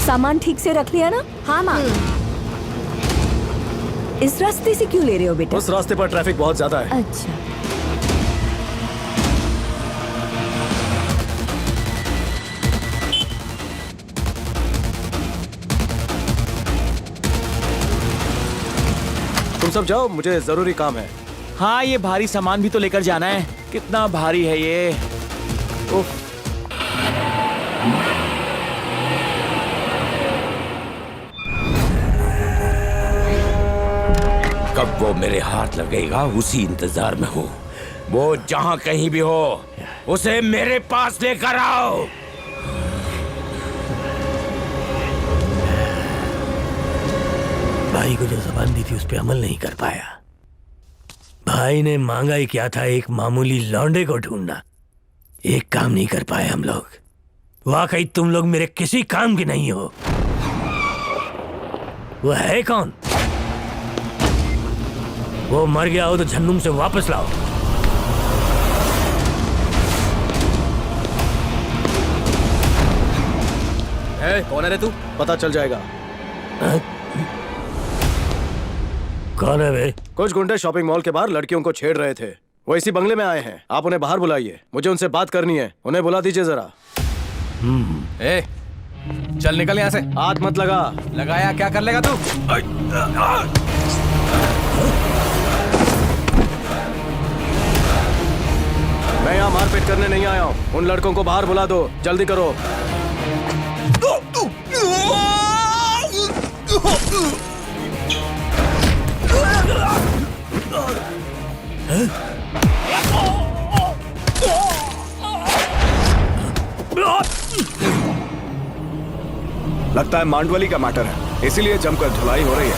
सामान ठीक से रख लिया ना? हाँ माँ। इस रास्ते से क्यों ले रहे हो बेटा? उस रास्ते पर ट्रैफिक बहुत ज्यादा है। अच्छा। तुम सब जाओ, मुझे जरूरी काम है। हाँ, ये भारी सामान भी तो लेकर जाना है। कितना भारी है ये। उफ। कब वो मेरे हाथ लगेगा उसी इंतजार में हूँ। वो जहाँ कहीं भी हो, उसे मेरे पास लेकर आओ। भाई को जो जबान दी थी उस पर अमल नहीं कर पाया। भाई ने मांगा ही क्या था, एक मामूली लौंडे को ढूंढना। एक काम नहीं कर पाए हम लोग। वाकई तुम लोग मेरे किसी काम के नहीं हो। वो है कौन? वो मर गया हो तो जहन्नुम से वापस लाओ। कौन है रे तू? पता चल जाएगा। कौन है बे? कुछ गुंडे शॉपिंग मॉल के बाहर लड़कियों को छेड़ रहे थे। वो इसी बंगले में आए हैं। आप उन्हें बाहर बुलाइए, मुझे उनसे बात करनी है। उन्हें बुला दीजिए जरा। ए, चल निकल यहाँ से। हाथ मत लगा। लगाया क्या कर लेगा तू? मैं यहाँ मारपीट करने नहीं आया हूँ। उन लड़कों को बाहर बुला दो, जल्दी करो। लगता है मांडवली का मैटर है, इसीलिए जमकर धुलाई हो रही है।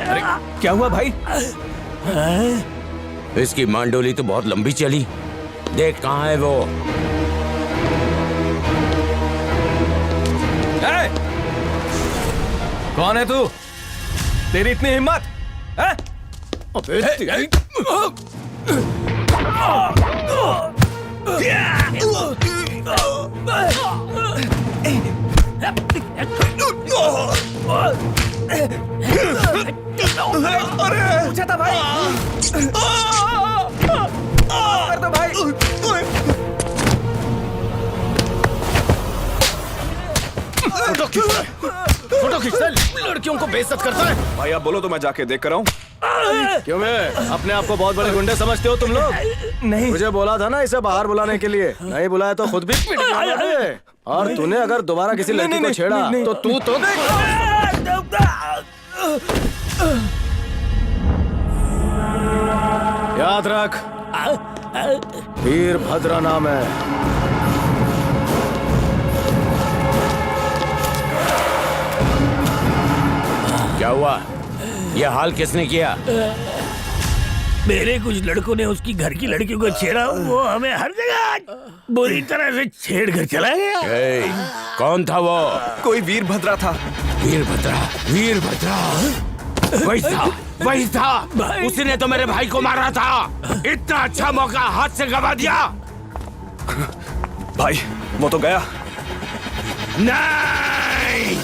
अरे क्या हुआ भाई? इसकी मांडोली तो बहुत लंबी चली। देख कहाँ है वो। कौन है तू? तेरी इतनी हिम्मत है? अरे पूछा था भाई। कर दो भाई। फोटो खींचता है, लड़कियों को बेइज्जत करता है। भाई आप बोलो तो मैं जाके देख कर आऊं। क्यों मैं अपने आप को बहुत बड़े गुंडे समझते हो तुम लोग? नहीं, मुझे बोला था ना इसे बाहर बुलाने के लिए। नहीं बुलाया तो खुद भी पिट जाओगे। और तूने अगर दोबारा किसी लड़की को छेड़ा तो तू तो देख। याद रख, वीरभद्र नाम है। क्या हुआ? यह हाल किसने किया? मेरे कुछ लड़कों ने उसकी घर की लड़कियों को छेड़ा। वो हमें हर जगह बुरी तरह से छेड़ कर चला गया। कौन था वो? कोई वीरभद्रा था। वीरभद्रा? वीरभद्रा वही था। उसने तो मेरे भाई को मारा था। इतना अच्छा मौका हाथ से गवा दिया। भाई वो तो गया। नहीं,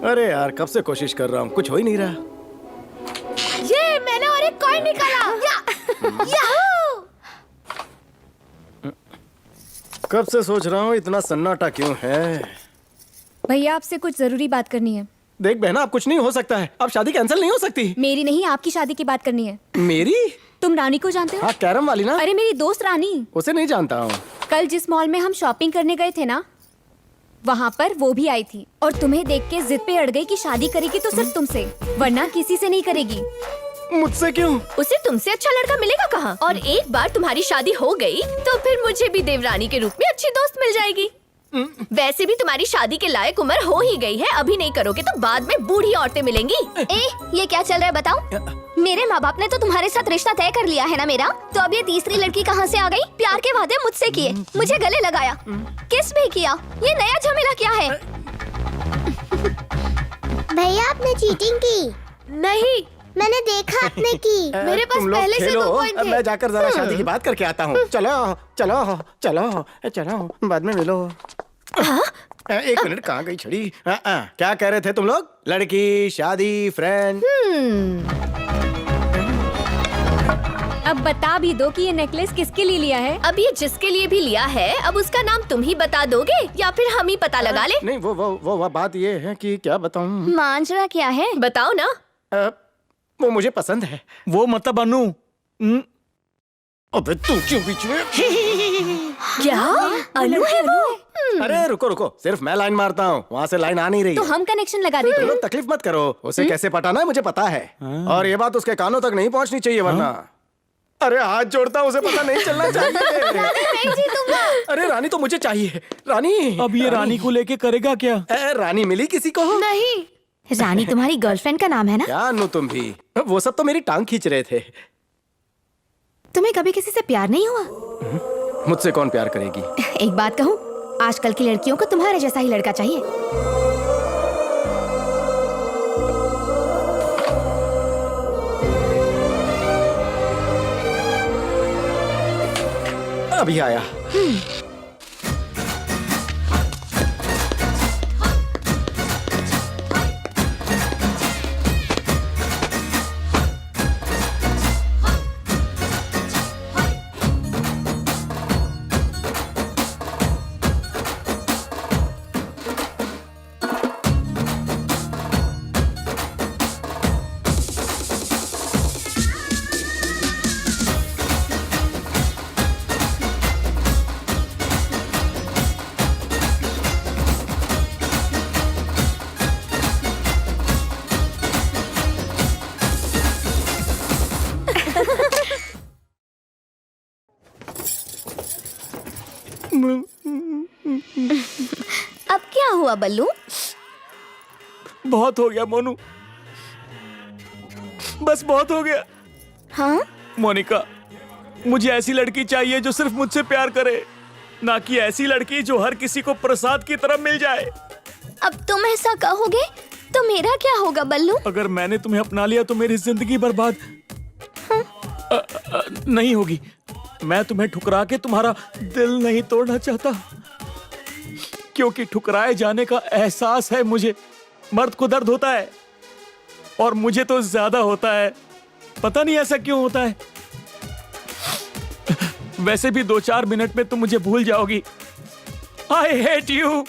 अरे यार कब से कोशिश कर रहा हूँ, कुछ हो ही नहीं रहा। ये मैंने और एक कॉइन निकाला। याहू! कब से सोच रहा हूँ इतना सन्नाटा क्यों है। भैया आपसे कुछ जरूरी बात करनी है। देख बहना, अब कुछ नहीं हो सकता है। अब शादी कैंसिल नहीं हो सकती। मेरी नहीं, आपकी शादी की बात करनी है। मेरी? तुम रानी को जानते हो? हाँ, कैरम वाली ना। अरे मेरी दोस्त रानी। उसे नहीं जानता हूँ। कल जिस मॉल में हम शॉपिंग करने गए थे ना, वहाँ पर वो भी आई थी और तुम्हें देख के जिद पे अड़ गई कि शादी करेगी तो सिर्फ तुमसे, वरना किसी से नहीं करेगी। मुझसे क्यों? उसे तुमसे अच्छा लड़का मिलेगा कहाँ? और एक बार तुम्हारी शादी हो गई तो फिर मुझे भी देवरानी के रूप में अच्छी दोस्त मिल जाएगी। वैसे भी तुम्हारी शादी के लायक उम्र हो ही गई है। अभी नहीं करोगे तो बाद में बूढ़ी औरतें मिलेंगी। ये क्या चल रहा है बताओ? मेरे माँ बाप ने तो तुम्हारे साथ रिश्ता तय कर लिया है ना मेरा, तो अब ये तीसरी लड़की कहाँ से आ गई? प्यार के वादे मुझसे किए, मुझे गले लगाया, किस भी किया, ये नया झमेला क्या है? भैया आपने चीटिंग की? नहीं, मैंने देखा आपने की। मेरे पास पहले से 2 पॉइंट थे। मैं जाकर जरा शादी की बात करके आता हूँ। चलो चलो चलो चलो, बाद में मिलो। एक मिनट, कहाँ गई छड़ी? क्या कह रहे थे तुम लोग? लड़की, शादी, फ्रेंड? अब बता भी दो कि ये नेकलेस किसके लिए लिया है? अब ये जिसके लिए भी लिया है, अब उसका नाम तुम ही बता दोगे या फिर हम ही पता लगा ले? नहीं, वो बात ये है कि क्या बताऊं। मांझरा क्या है बताओ ना। वो मुझे पसंद है। वो मतलब अनु। अबे तू क्यों बीच में? क्या अनु है वो? अरे रुको रुको, सिर्फ मैं लाइन मारता हूँ, वहाँ से लाइन आ नहीं रही तो है। हम कनेक्शन लगा देते तुम हैं। लोग तकलीफ मत करो, उसे कैसे पटाना है मुझे पता है। और ये बात उसके कानों तक नहीं पहुँचनी चाहिए, वरना। अरे हाथ जोड़ता हूँ, उसे पता नहीं चलना चाहिए। अरे रानी तो मुझे चाहिए। रानी, अब ये रानी को लेके करेगा क्या? रानी मिली किसी को? नहीं, रानी तुम्हारी गर्लफ्रेंड का नाम है ना? क्या अनु तुम भी? वो सब तो मेरी टांग खींच रहे थे। तुम्हें कभी किसी से प्यार नहीं हुआ? मुझसे कौन प्यार करेगी? एक बात कहूँ, आजकल की लड़कियों को तुम्हारे जैसा ही लड़का चाहिए। अभी आया। हुआ बल्लू? बहुत हो गया मोनू, बस बहुत हो गया। हाँ? मोनिका, मुझे ऐसी लड़की चाहिए जो सिर्फ मुझसे प्यार करे, ना कि ऐसी लड़की जो हर किसी को प्रसाद की तरह मिल जाए। अब तुम ऐसा कहोगे तो मेरा क्या होगा बल्लू? अगर मैंने तुम्हें अपना लिया तो मेरी जिंदगी बर्बाद नहीं होगी। मैं तुम्हें ठुकरा के तुम्हारा दिल नहीं तोड़ना चाहता, क्योंकि ठुकराए जाने का एहसास है मुझे। मर्द को दर्द होता है और मुझे तो ज्यादा होता है। पता नहीं ऐसा क्यों होता है। वैसे भी 2-4 मिनट में तुम मुझे भूल जाओगी। I hate you.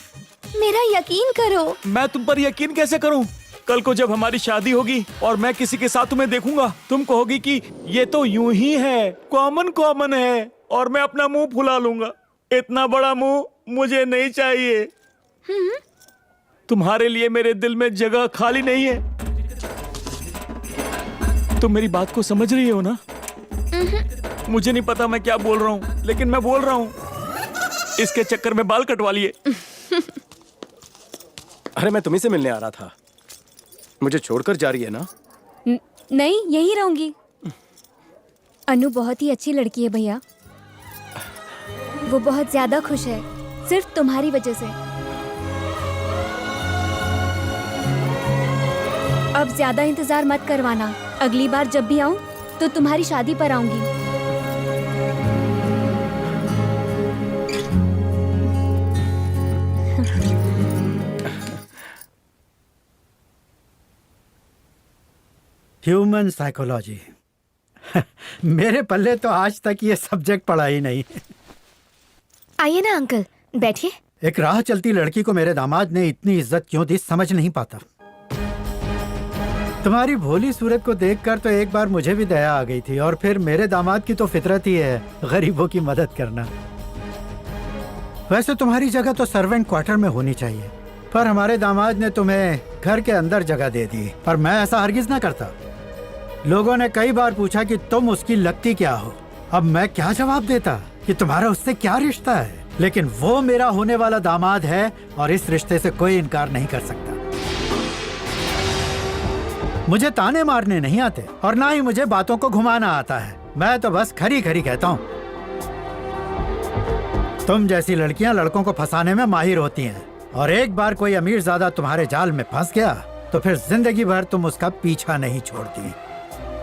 मेरा यकीन करो। मैं तुम पर यकीन कैसे करूं? कल को जब हमारी शादी होगी और मैं किसी के साथ तुम्हें देखूंगा, तुम कहोगी कि ये तो यूं ही है, कॉमन है, और मैं अपना मुंह फुला लूंगा। इतना बड़ा मुंह मुझे नहीं चाहिए। तुम्हारे लिए मेरे दिल में जगह खाली नहीं है। तुम मेरी बात को समझ रही हो ना? मुझे नहीं पता मैं क्या बोल रहा हूँ, लेकिन मैं बोल रहा हूँ। इसके चक्कर में बाल कटवा लिए। अरे मैं तुम्ही से मिलने आ रहा था। मुझे छोड़कर जा रही है ना? नहीं, यहीं रहूंगी। अनु बहुत ही अच्छी लड़की है भैया। वो बहुत ज्यादा खुश है, सिर्फ तुम्हारी वजह से। अब ज्यादा इंतजार मत करवाना। अगली बार जब भी आऊं तो तुम्हारी शादी पर आऊंगी। Human psychology. मेरे पल्ले तो आज तक ये सब्जेक्ट पढ़ा ही नहीं। आइए ना अंकल, बैठिए। एक राह चलती लड़की को मेरे दामाद ने इतनी इज्जत क्यों दी समझ नहीं पाता। तुम्हारी भोली सूरत को देखकर तो एक बार मुझे भी दया आ गई थी, और फिर मेरे दामाद की तो फितरत ही है गरीबों की मदद करना। वैसे तुम्हारी जगह तो सर्वेंट क्वार्टर में होनी चाहिए, पर हमारे दामाद ने तुम्हें घर के अंदर जगह दे दी। पर मैं ऐसा हरगिज ना करता। लोगों ने कई बार पूछा कि तुम उसकी लगती क्या हो। अब मैं क्या जवाब देता कि तुम्हारा उससे क्या रिश्ता है, लेकिन वो मेरा होने वाला दामाद है और इस रिश्ते से कोई इनकार नहीं कर सकता। मुझे ताने मारने नहीं आते और ना ही मुझे बातों को घुमाना आता है। मैं तो बस खरी खरी कहता हूँ। तुम जैसी लड़कियां लड़कों को फंसाने में माहिर होती हैं, और एक बार कोई अमीरजादा तुम्हारे जाल में फंस गया तो फिर जिंदगी भर तुम उसका पीछा नहीं छोड़ती।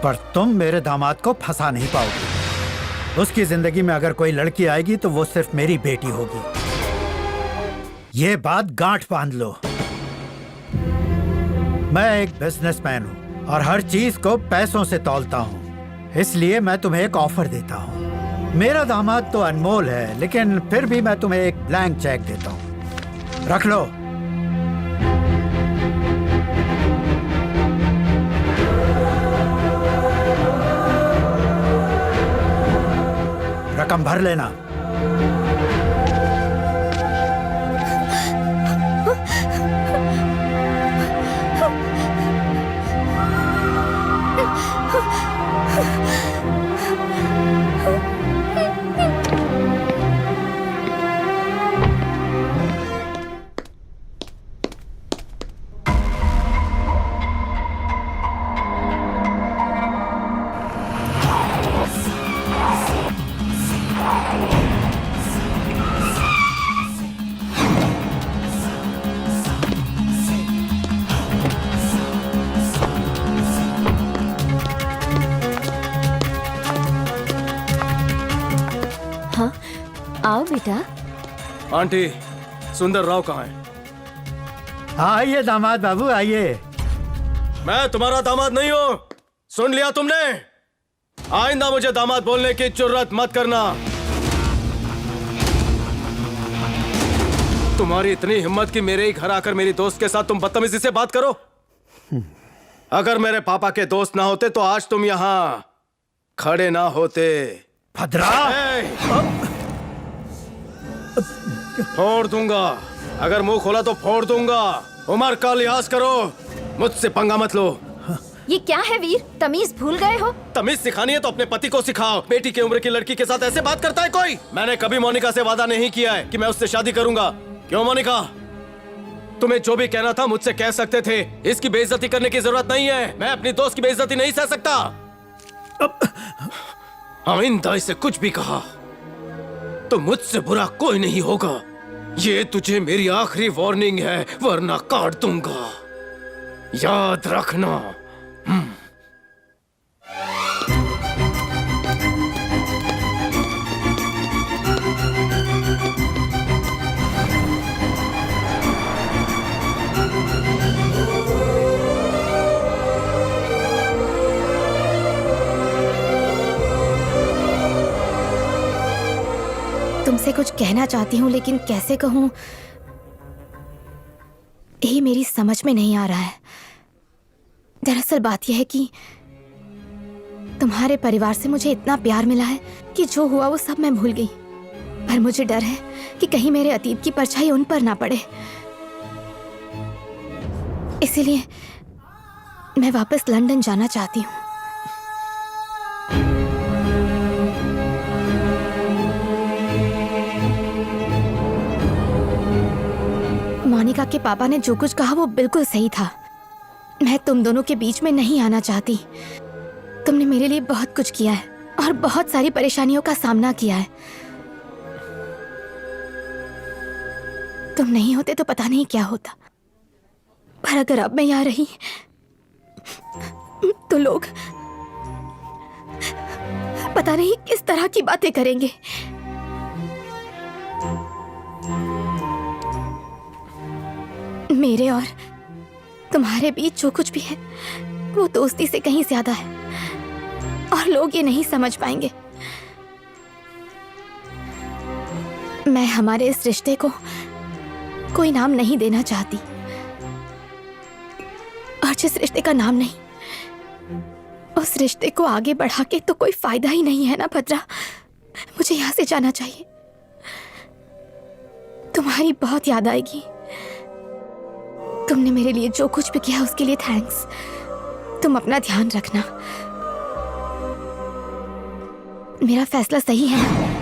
पर तुम मेरे दामाद को फंसा नहीं पाओगे। उसकी जिंदगी में अगर कोई लड़की आएगी तो वो सिर्फ मेरी बेटी होगी। ये बात गांठ बांध लो। मैं एक बिजनेसमैन हूँ और हर चीज को पैसों से तौलता हूँ, इसलिए मैं तुम्हें एक ऑफर देता हूँ। मेरा दामाद तो अनमोल है, लेकिन फिर भी मैं तुम्हें एक ब्लैंक चेक देता हूँ। रख लो। रकम भर लेना। आओ बेटा। आंटी, सुंदर राव कहाँ है? आइए दामाद बाबू, आइए। मैं तुम्हारा दामाद नहीं हूँ, सुन लिया तुमने? आइंदा मुझे दामाद बोलने की जुर्रत मत करना। तुम्हारी इतनी हिम्मत कि मेरे ही घर आकर मेरी दोस्त के साथ तुम बदतमीजी से बात करो। अगर मेरे पापा के दोस्त ना होते तो आज तुम यहाँ खड़े ना होते। भद्रा! फोड़ दूंगा। अगर मुंह खोला तो फोड़ दूंगा। उम्र का लिहाज करो, मुझसे पंगा मत लो। ये क्या है वीर, तमीज भूल गए हो? तमीज सिखानी है तो अपने पति को सिखाओ। बेटी की उम्र की लड़की के साथ ऐसे बात करता है कोई? मैंने कभी मोनिका से वादा नहीं किया है कि मैं उससे शादी करूंगा। क्यों मोनिका? तुम्हें जो भी कहना था मुझसे कह सकते थे। इसकी बेइज्जती करने की जरूरत नहीं है। मैं अपनी दोस्त की बेइज्जती नहीं सह सकता। आइंदा इसे कुछ भी कहा तो मुझसे बुरा कोई नहीं होगा। ये तुझे मेरी आखिरी वार्निंग है, वरना काट दूंगा। याद रखना। तुमसे कुछ कहना चाहती हूँ, लेकिन कैसे कहूँ यही मेरी समझ में नहीं आ रहा है। दरअसल बात यह है कि तुम्हारे परिवार से मुझे इतना प्यार मिला है कि जो हुआ वो सब मैं भूल गई। पर मुझे डर है कि कहीं मेरे अतीत की परछाई उन पर ना पड़े। इसीलिए मैं वापस लंदन जाना चाहती हूँ। मोनिका के पापा ने जो कुछ कहा वो बिल्कुल सही था। मैं तुम दोनों के बीच में नहीं आना चाहती। तुमने मेरे लिए बहुत कुछ किया है और बहुत सारी परेशानियों का सामना किया है। तुम नहीं होते तो पता नहीं क्या होता। पर अगर अब मैं यहाँ रही तो लोग पता नहीं किस तरह की बातें करेंगे। मेरे और तुम्हारे बीच जो कुछ भी है वो दोस्ती से कहीं ज्यादा है और लोग ये नहीं समझ पाएंगे। मैं हमारे इस रिश्ते को कोई नाम नहीं देना चाहती, और जिस रिश्ते का नाम नहीं उस रिश्ते को आगे बढ़ा के तो कोई फायदा ही नहीं है ना भद्रा। मुझे यहाँ से जाना चाहिए। तुम्हारी बहुत याद आएगी। तुमने मेरे लिए जो कुछ भी किया उसके लिए थैंक्स। तुम अपना ध्यान रखना। मेरा फैसला सही है ना?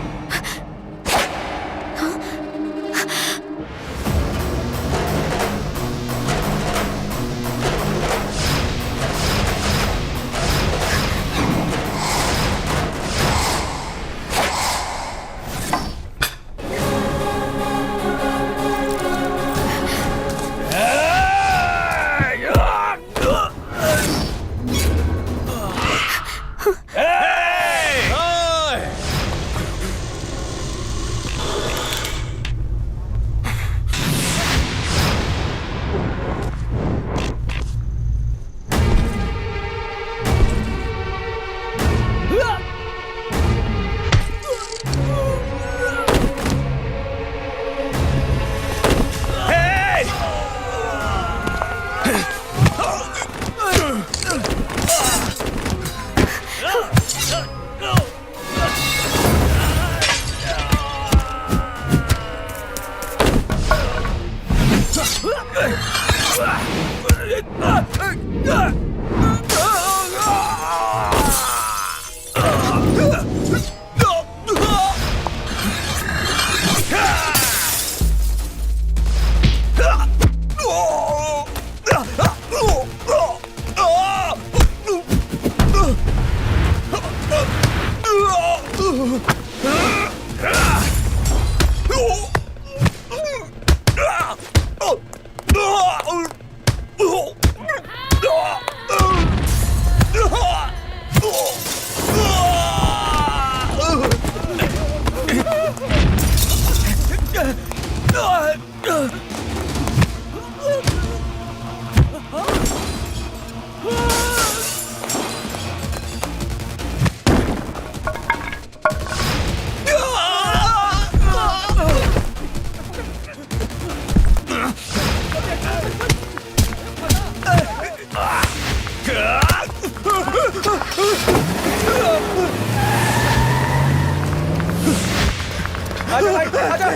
आजा भाई, आजा।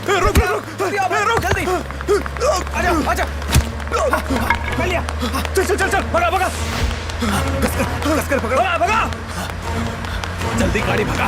रुक जल्दी। आजा। कर लिया। चल भगा। कस कर पकड़। भगा। जल्दी गाड़ी भगा।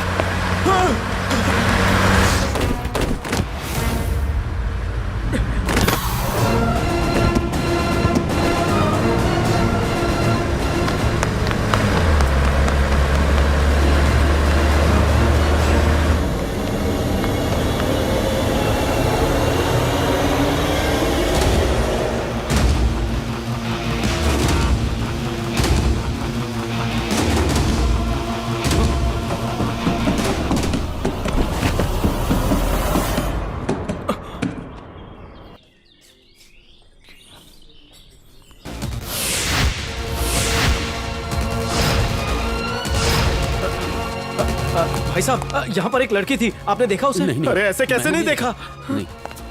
भाई साहब, यहाँ पर एक लड़की थी, आपने देखा उसे? नहीं, अरे ऐसे कैसे नहीं देखा?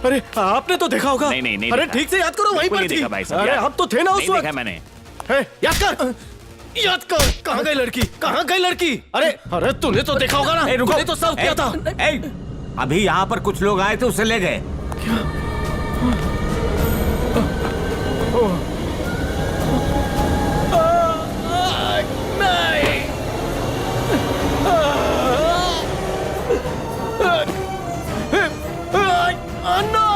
अरे आपने तो देखा होगा। नहीं अरे ठीक से याद करो, वहीं पर थी। अरे आप तो थे ना उस वक्त। मैंने याद कर, याद कर, कहाँ गई लड़की, कहाँ गई लड़की? अरे अरे तूने तो देखा होगा ना, तूने तो सब किया था। अभी यहाँ पर कुछ लोग आए थे, उसे ले गए। अन्ना!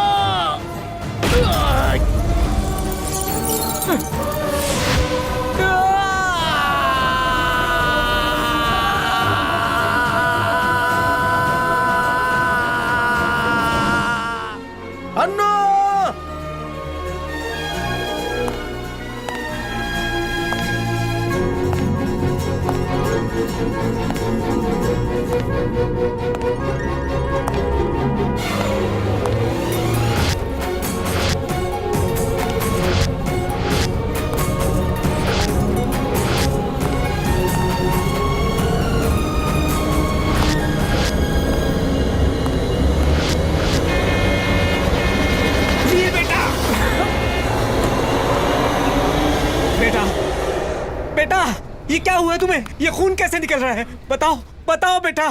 बेटा, ये क्या हुआ तुम्हें? ये खून कैसे निकल रहा है? बताओ, बताओ बेटा।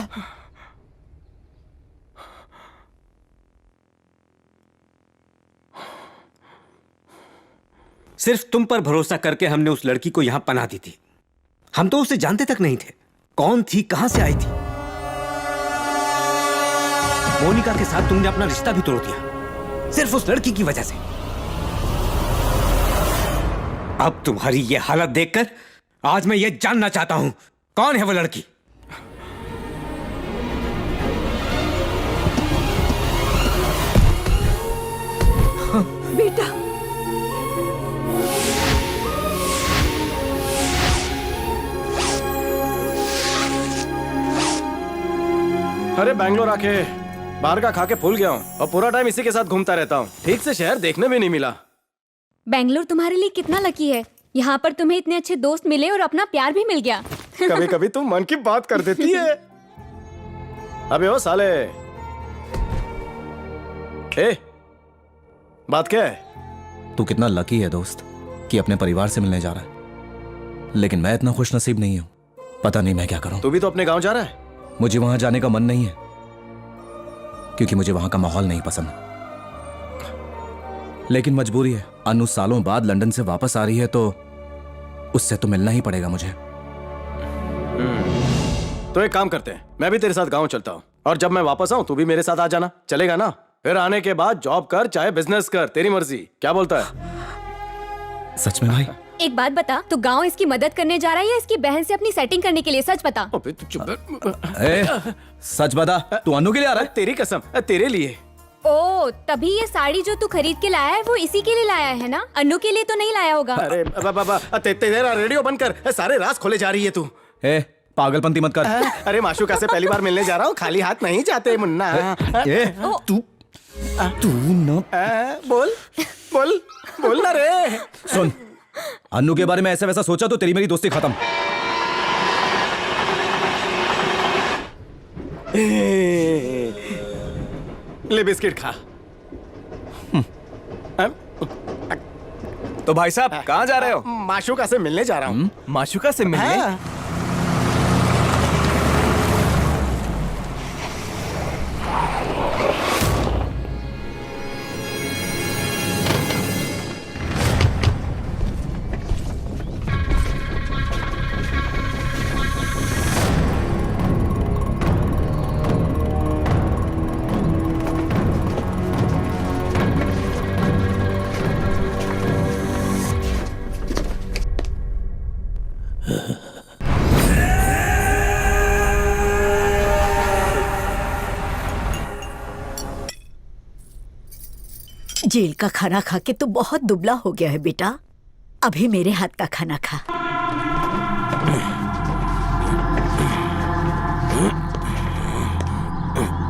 सिर्फ तुम पर भरोसा करके हमने उस लड़की को यहाँ पनाह दी थी। हम तो उसे जानते तक नहीं थे, कौन थी, कहां से आई थी। मोनिका के साथ तुमने अपना रिश्ता भी तोड़ दिया, सिर्फ उस लड़की की वजह से। अब तुम्हारी ये हालत देखकर आज मैं ये जानना चाहता हूं, कौन है वो लड़की? बेटा, अरे बैंगलोर आके बाहर का खा के भूल गया हूँ और पूरा टाइम इसी के साथ घूमता रहता हूँ। ठीक से शहर देखने में नहीं मिला। बेंगलुरु तुम्हारे लिए कितना लकी है, यहाँ पर तुम्हें इतने अच्छे दोस्त मिले और अपना प्यार भी मिल गया। कभी कभी तुम मन की बात कर देती है। अबे ओ साले, बात क्या है? तू कितना लकी है दोस्त कि अपने परिवार से मिलने जा रहा है, लेकिन मैं इतना खुश नसीब नहीं हूँ। पता नहीं मैं क्या करूँ। तू भी तो अपने गांव जा रहा है? मुझे वहां जाने का मन नहीं है क्योंकि मुझे वहां का माहौल नहीं पसंद, लेकिन मजबूरी है। अनु सालों बाद लंदन से वापस आ रही है तो उससे तो मिलना ही पड़ेगा मुझे। तो एक काम करते हैं, मैं भी तेरे साथ गांव चलता हूँ और जब मैं वापस आऊँ तू भी मेरे साथ आ जाना, चलेगा ना? फिर आने के बाद जॉब कर चाहे बिजनेस कर, तेरी मर्जी। क्या बोलता है? सच में भाई? एक बात बता, तू गांव इसकी मदद करने जा रहा है या इसकी बहन से अपनी सेटिंग करने के लिए? सच बता। सच बता, तू अनु के लिए आ रहा है? तेरी कसम, तेरे लिए। ओ, तभी ये साड़ी जो तू खरीद के लाया है वो इसी के लिए लाया है ना? अनु के लिए तो नहीं लाया होगा। अरे बाबा, तेरा रेडियो बंद कर, सारे राज खोले जा रही है तू। पागलपंती मत कर। अरे माशुका से पहली बार मिलने जा रहा हूँ, खाली हाथ नहीं जाते मुन्ना। तू न बोल बोल बोल ना रे। सुन, अनु के बारे में ऐसा वैसा सोचा तो तेरी मेरी दोस्ती खत्म। ले बिस्किट खा। तो भाई साहब कहाँ जा रहे हो? माशुका से मिलने जा रहा हूँ। माशुका से मिलने? जेल का खाना खा के तू बहुत दुबला हो गया है बेटा, अभी मेरे हाथ का खाना खा।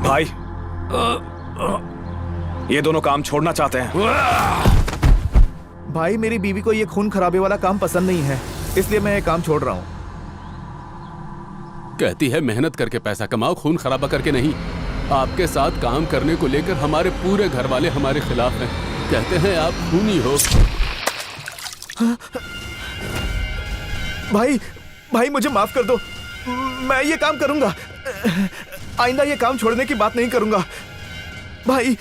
भाई, ये दोनों काम छोड़ना चाहते हैं। भाई, मेरी बीवी को ये खून खराबे वाला काम पसंद नहीं है, इसलिए मैं ये काम छोड़ रहा हूँ। कहती है मेहनत करके पैसा कमाओ, खून खराबा करके नहीं। आपके साथ काम करने को लेकर हमारे पूरे घर वाले हमारे खिलाफ हैं। कहते हैं आप खूनी हो। भाई भाई मुझे माफ कर दो, मैं ये काम करूंगा। आइंदा ये काम छोड़ने की बात नहीं करूंगा भाई।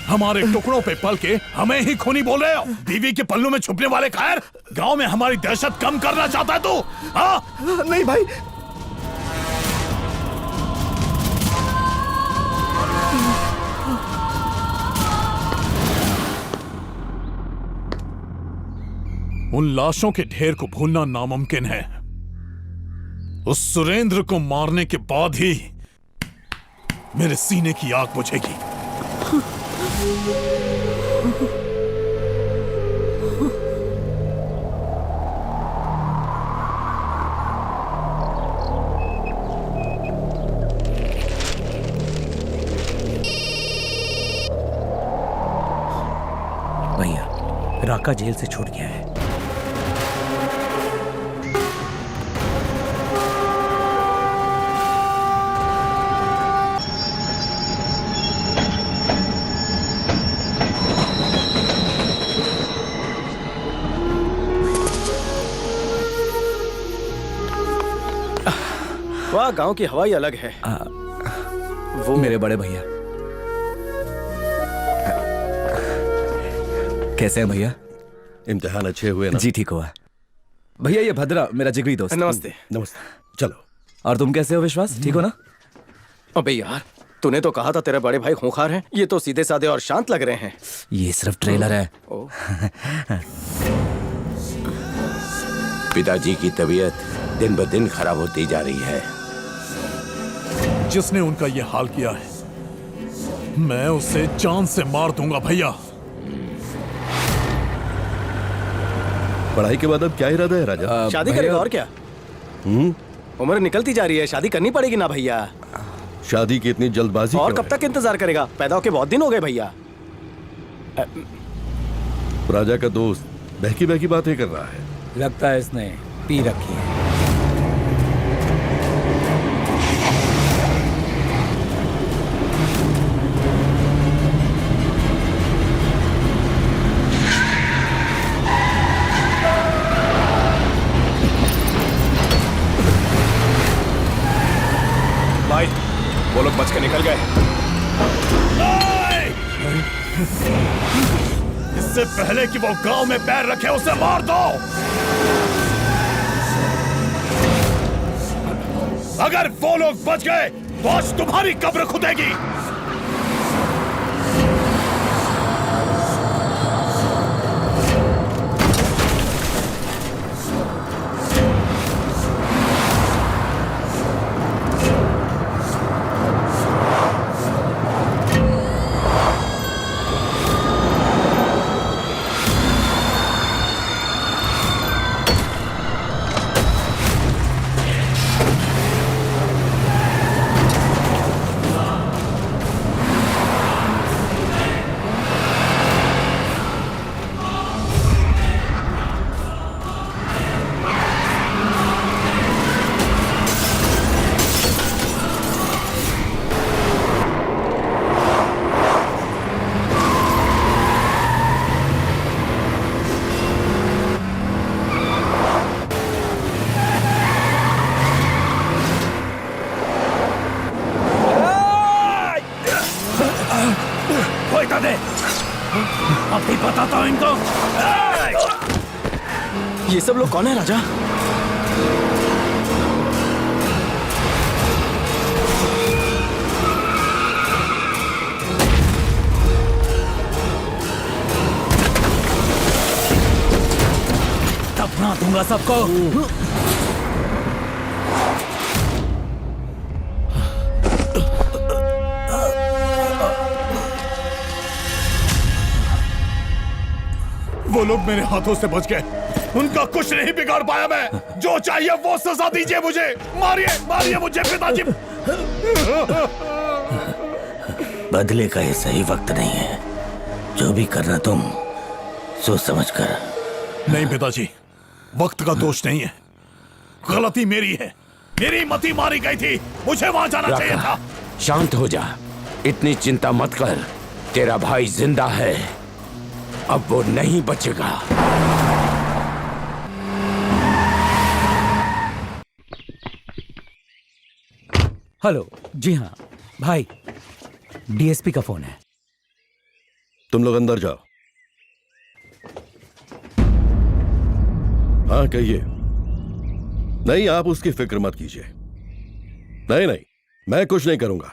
हमारे टुकड़ों पे पल के हमें ही खूनी बोल रहे हो? बीवी के पल्लू में छुपने वाले कायर, गांव में हमारी दहशत कम करना चाहता है तू? हाँ? नहीं भाई, उन लाशों के ढेर को भूलना नामुमकिन है। उस सुरेंद्र को मारने के बाद ही मेरे सीने की आग बुझेगी। भैया, राका जेल से छूट गया है। वाह, गांव की हवा ही अलग है। वो मेरे बड़े भैया कैसे हैं भैया? इम्तिहान अच्छे हुए ना? जी ठीक हुआ भैया। ये भद्रा मेरा जिगरी दोस्त। नमस्ते। नमस्ते। चलो। और तुम कैसे हो विश्वास? ठीक हो ना? अबे यार, तूने तो कहा था तेरे बड़े भाई खूंखार हैं। ये तो सीधे साधे और शांत लग रहे हैं। ये सिर्फ ट्रेलर है। पिताजी की तबीयत दिन ब दिन खराब होती जा रही है। जिसने उनका ये हाल किया है, मैं उसे जान से मार दूंगा भैया। पढ़ाई के बाद अब क्या इरादा है राजा? शादी करेगा और क्या? उम्र निकलती जा रही है, शादी करनी पड़ेगी ना भैया। शादी की इतनी जल्दबाजी और क्यों कब तक इंतजार करेगा? पैदा होके बहुत दिन हो गए भैया। राजा का दोस्त बहकी बहकी बातें कर रहा है। लगता है इसने पी रखी है। भाई, वो लोग बच के निकल गए। इससे पहले कि वो गांव में पैर रखे उसे मार दो। अगर वो लोग बच गए तो आज तुम्हारी कब्र खुदेगी। अब भी बताता हूं इनको। ये सब लोग कौन है राजा? दफना दूंगा सबको। वो लोग मेरे हाथों से बच गए, उनका कुछ नहीं बिगाड़ पाया मैं। जो चाहिए वो सजा दीजिए मुझे। मारिए मारिए मुझे पिताजी। बदले का ये सही वक्त नहीं है। जो भी करना तुम सोच समझ कर। नहीं पिताजी, वक्त का दोष नहीं है, गलती मेरी है। मेरी मती मारी गई थी, मुझे वहां जाना चाहिए था। शांत हो जा, इतनी चिंता मत कर। तेरा भाई जिंदा है, अब वो नहीं बचेगा। हेलो। जी हाँ भाई, डीएसपी का फोन है। तुम लोग अंदर जाओ। हाँ कहिए। नहीं, आप उसकी फिक्र मत कीजिए। नहीं नहीं, मैं कुछ नहीं करूंगा।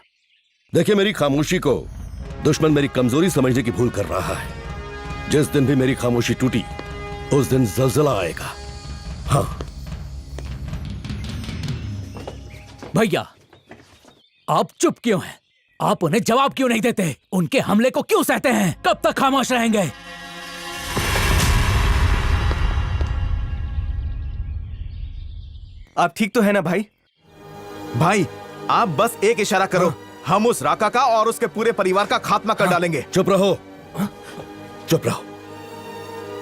देखिए, मेरी खामोशी को दुश्मन मेरी कमजोरी समझने की भूल कर रहा है। जिस दिन भी मेरी खामोशी टूटी, उस दिन जलजला आएगा। हाँ भैया, आप चुप क्यों हैं? आप उन्हें जवाब क्यों नहीं देते? उनके हमले को क्यों सहते हैं? कब तक खामोश रहेंगे? आप ठीक तो है ना भाई? भाई, आप बस एक इशारा करो, हम उस राका का और उसके पूरे परिवार का खात्मा कर डालेंगे। चुप रहो, चुप रहो।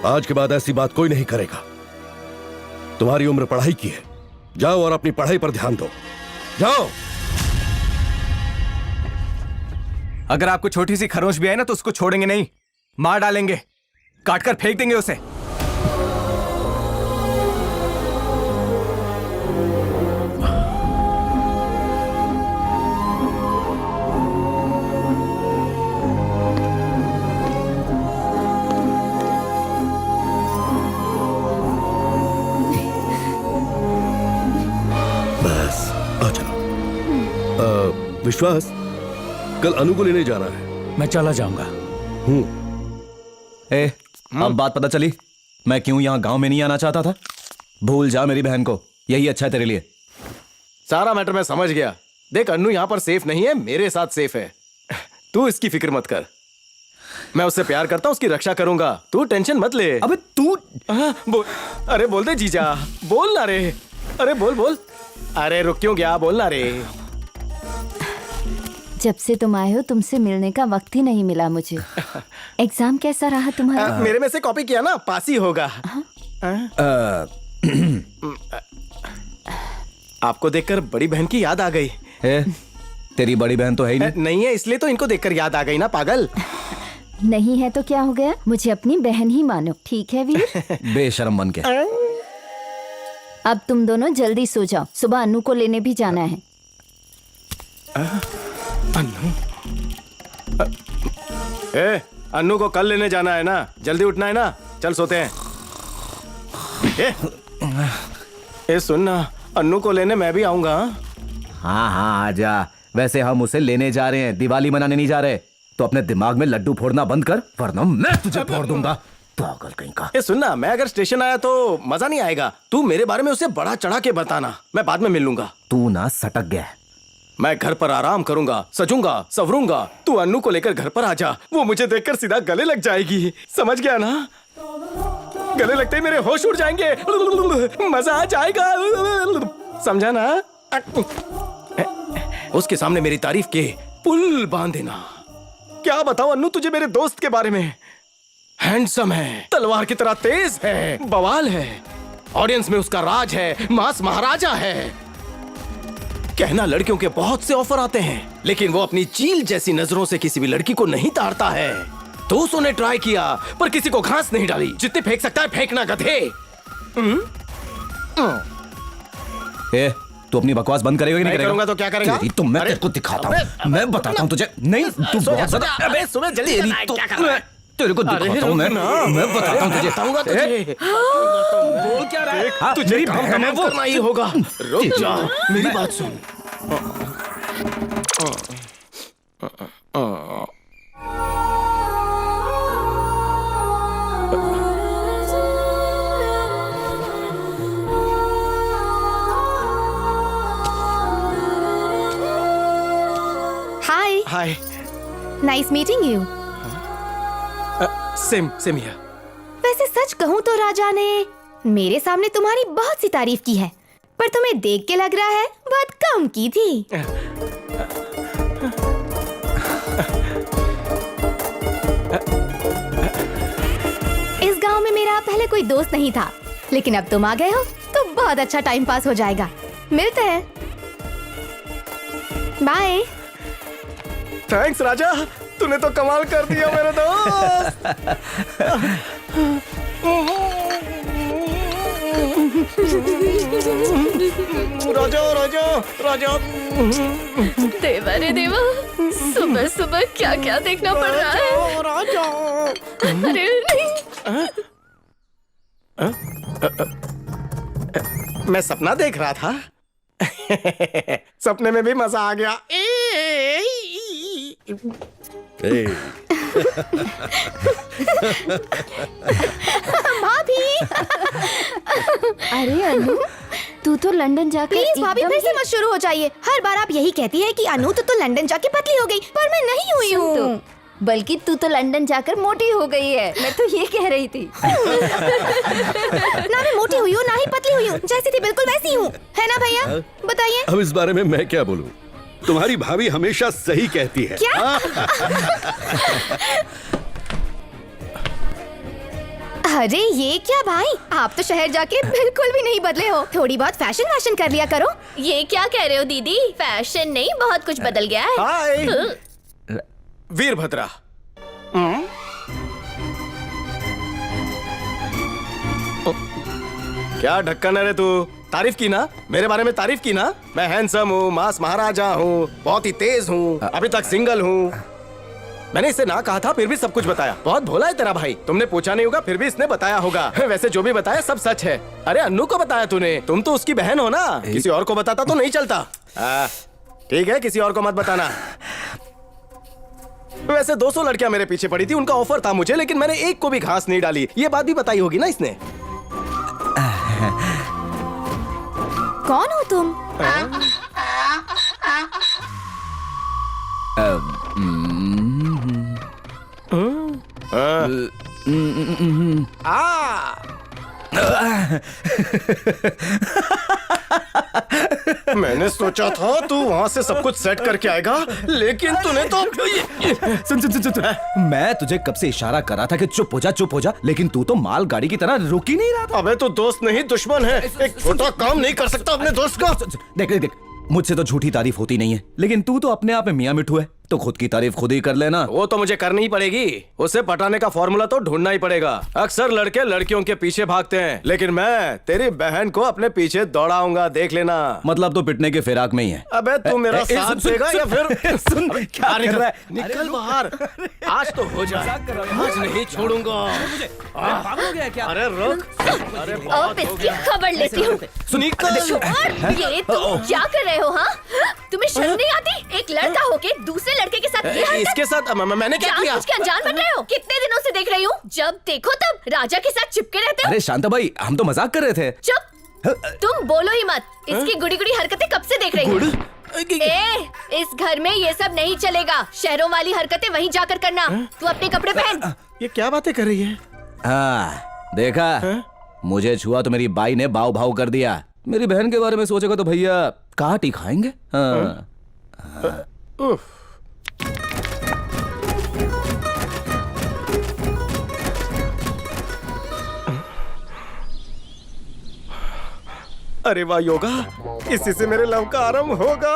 आज के बाद ऐसी बात कोई नहीं करेगा। तुम्हारी उम्र पढ़ाई की है, जाओ और अपनी पढ़ाई पर ध्यान दो। जाओ। अगर आपको छोटी सी खरोंच भी आए ना तो उसको छोड़ेंगे नहीं, मार डालेंगे, काटकर फेंक देंगे उसे। बस आ चलो। विश्वास, कल अनु को लेने जाना है। मैं चला जाऊंगा। अब बात पता चली मैं क्यों यहाँ गांव में नहीं आना चाहता था। भूल जा मेरी बहन को, यही अच्छा है तेरे लिए। सारा मैटर मैं समझ गया। देख, अन्नू यहाँ पर सेफ नहीं है, मेरे साथ सेफ है। तू इसकी फिक्र मत कर, मैं उससे प्यार करता हूँ, उसकी रक्षा करूंगा। तू टेंशन मत ले। अबे तू बोल। अरे बोल दे जीजा, बोल ना रे। अरे बोल बोल। अरे रुक क्यों गया, बोल ना रे। जब से तुम आए हो तुमसे मिलने का वक्त ही नहीं मिला मुझे। एग्जाम कैसा रहा तुम्हारा? मेरे में से कॉपी किया ना, पास ही होगा। आपको देखकर बड़ी बहन की याद आ गई। तेरी बड़ी बहन तो है ही नहीं। नहीं है, इसलिए तो इनको देखकर याद आ गई ना, पागल। नहीं है तो क्या हो गया, मुझे अपनी बहन ही मानो, ठीक है वीर? बेशरम बन के। अब तुम दोनों जल्दी सो जाओ, सुबह अन्नू को लेने भी जाना है। अन्नू? अन्नू को कल लेने जाना है ना, जल्दी उठना है ना, चल सोते हैं। सुन ना, अन्नू को लेने मैं भी आऊंगा। हाँ हाँ आजा। वैसे हम उसे लेने जा रहे हैं, दिवाली मनाने नहीं जा रहे। तो अपने दिमाग में लड्डू फोड़ना बंद कर, वरना मैं तुझे फोड़ दूंगा, पागल कहीं का। सुन ना, मैं अगर स्टेशन आया तो मजा नहीं आएगा। तू मेरे बारे में उसे बड़ा चढ़ा के बताना, मैं बाद में मिल लूंगा। तू ना सटक गया। मैं घर पर आराम करूंगा, सजूंगा, सवरूंगा। तू अन्नू को लेकर घर पर आ जा, वो मुझे देखकर सीधा गले लग जाएगी। समझ गया ना? गले लगते ही मेरे होश उड़ जाएंगे, मजा आ जाएगा। समझा ना? उसके सामने मेरी तारीफ के पुल बांध देना। क्या बताऊं अन्नू तुझे मेरे दोस्त के बारे में? हैंडसम है, तलवार की तरह तेज है, बवाल है, ऑडियंस में उसका राज है, मास महाराजा है। कहना लड़कियों के बहुत से ऑफर आते हैं, लेकिन वो अपनी चील जैसी नजरों से किसी भी लड़की को नहीं ताड़ता है। तो उसने ट्राई किया पर किसी को घास नहीं डाली। जितने फेंक सकता है फेंकना, गधे। तू अपनी बकवास बंद करेगा कि नहीं करेगा? करूंगा तो क्या करेगा? तो मैं तेरे को दिखाता हूँ, मैं बताता हूँ तुझे। नहीं, तू बहुत ज्यादा। अबे सुबह जल्दी करना है, क्या करना है? तेरे को दिखाता हूँ मैं बताता हूँ तुझे। तुझे बोल क्या रहा है? तुझे मेरी बहन है, वो करना ही होगा। रुक जा, मेरी बात सुन। Hi. Hi. Nice meeting you. Same here. वैसे सच कहूँ तो राजा ने मेरे सामने तुम्हारी बहुत सी तारीफ की है, पर तुम्हें देख के लग रहा है बहुत कम की थी। इस गांव में मेरा पहले कोई दोस्त नहीं था, लेकिन अब तुम आ गए हो तो बहुत अच्छा टाइम पास हो जाएगा। मिलते हैं। बाय। थैंक्स राजा, तूने तो कमाल कर दिया मेरे दोस्त। राजा राजा राजा। देवा रे देवा, सुबह सुबह क्या क्या देखना पड़ रहा है। राजा अरे नहीं। मैं सपना देख रहा था। सपने में भी मजा आ गया। भाभी। अरे अनु, तू तो लंदन जाके प्लीज भाभी फिर से मत शुरू हो जाइए। हर बार आप यही कहती है कि अनु तो लंदन जाके पतली हो गई, पर मैं नहीं हुई हूँ। बल्कि तू तो लंदन जाकर मोटी हो गई है, मैं तो ये कह रही थी। ना मैं मोटी हुई हूँ ना ही पतली हुई हूँ, जैसी थी बिल्कुल वैसी हूँ, है ना भैया? बताइए। अब इस बारे में मैं क्या बोलूं? तुम्हारी भाभी हमेशा सही कहती है। क्या? अरे ये क्या भाई, आप तो शहर जाके बिल्कुल भी नहीं बदले हो। थोड़ी बहुत फैशन कर लिया करो। ये क्या कह रहे हो दीदी? फैशन नहीं, बहुत कुछ बदल गया है। हाय वीरभद्रा। क्या ढक्कन है रे तू? तारीफ की ना, मेरे बारे में तारीफ की ना। मैं हैंडसम हूँ, मास महाराजा हूँ, बहुत ही तेज हूँ, अभी तक सिंगल हूँ। मैंने इसे ना कहा था फिर भी सब कुछ बताया। बहुत भोला है तेरा भाई, तुमने पूछा नहीं होगा फिर भी इसने बताया होगा। वैसे जो भी बताया सब सच है। अरे अन्नू को बताया तूने, तुम तो उसकी बहन हो ना। किसी और को बताता तो नहीं चलता। ठीक है, किसी और को मत बताना। वैसे 200 लड़कियां मेरे पीछे पड़ी थी, उनका ऑफर था मुझे, लेकिन मैंने एक को भी घास नहीं डाली। ये बात भी बताई होगी ना इसने। कौन हो तुम? मैंने सोचा था तू वहाँ से सब कुछ सेट करके आएगा, लेकिन तूने तो सुन। मैं तुझे कब से इशारा कर रहा था कि चुप हो जा, लेकिन तू तो माल गाड़ी की तरह रुक ही नहीं रहा था। अबे तू दोस्त नहीं दुश्मन है। एक छोटा काम नहीं कर सकता अपने दोस्त का। देख, मुझसे तो झूठी तारीफ होती नहीं है, लेकिन तू तो अपने आप में मियां मिठू है, तो खुद की तारीफ खुद ही कर लेना। वो तो मुझे करनी ही पड़ेगी। उसे पटाने का फॉर्मूला तो ढूंढना ही पड़ेगा। अक्सर लड़के लड़कियों के पीछे भागते हैं, लेकिन मैं तेरी बहन को अपने पीछे दौड़ाऊंगा, देख लेना। मतलब तो पिटने के फिराक में ही है। अबे तू मेरा साथ देगा या फिर सुन क्या कर रहा है? निकल बाहर। आज तो हो जाए, आज नहीं छोड़ूंगा। पागल हो गया क्या? अरे रुक। अरे अब इसकी खबर लेती हूँ। ये तुम क्या कर रहे हो? हाँ, तुम्हें शर्म नहीं आती? एक लड़का होके दूसरे लड़के के साथ ये हरकत? इसके साथ मैंने क्या किया? जानबूझ के अनजान बन रहे हो? कितने दिनों से देख रही हूँ, जब देखो तब राजा के साथ चिपके रहते हो। अरे शांता भाई, हम तो मजाक कर रहे थे। चुप, तुम बोलो ही मत। इसकी गुड़ी गुड़ी हरकतें कब से देख रही हूँ। इस घर में ये सब नहीं चलेगा। शहरों वाली हरकतें वहीं जाकर करना। तू अपने कपड़े पहन। ये क्या बातें कर रही है? हाँ देखा, मुझे छुआ तो मेरी बाई ने भाव भाव कर दिया। मेरी बहन के बारे में सोचेगा तो भैया काट ही खाएंगे। हाँ। अरे वाह योगा, इसी से मेरे लव का आरंभ होगा।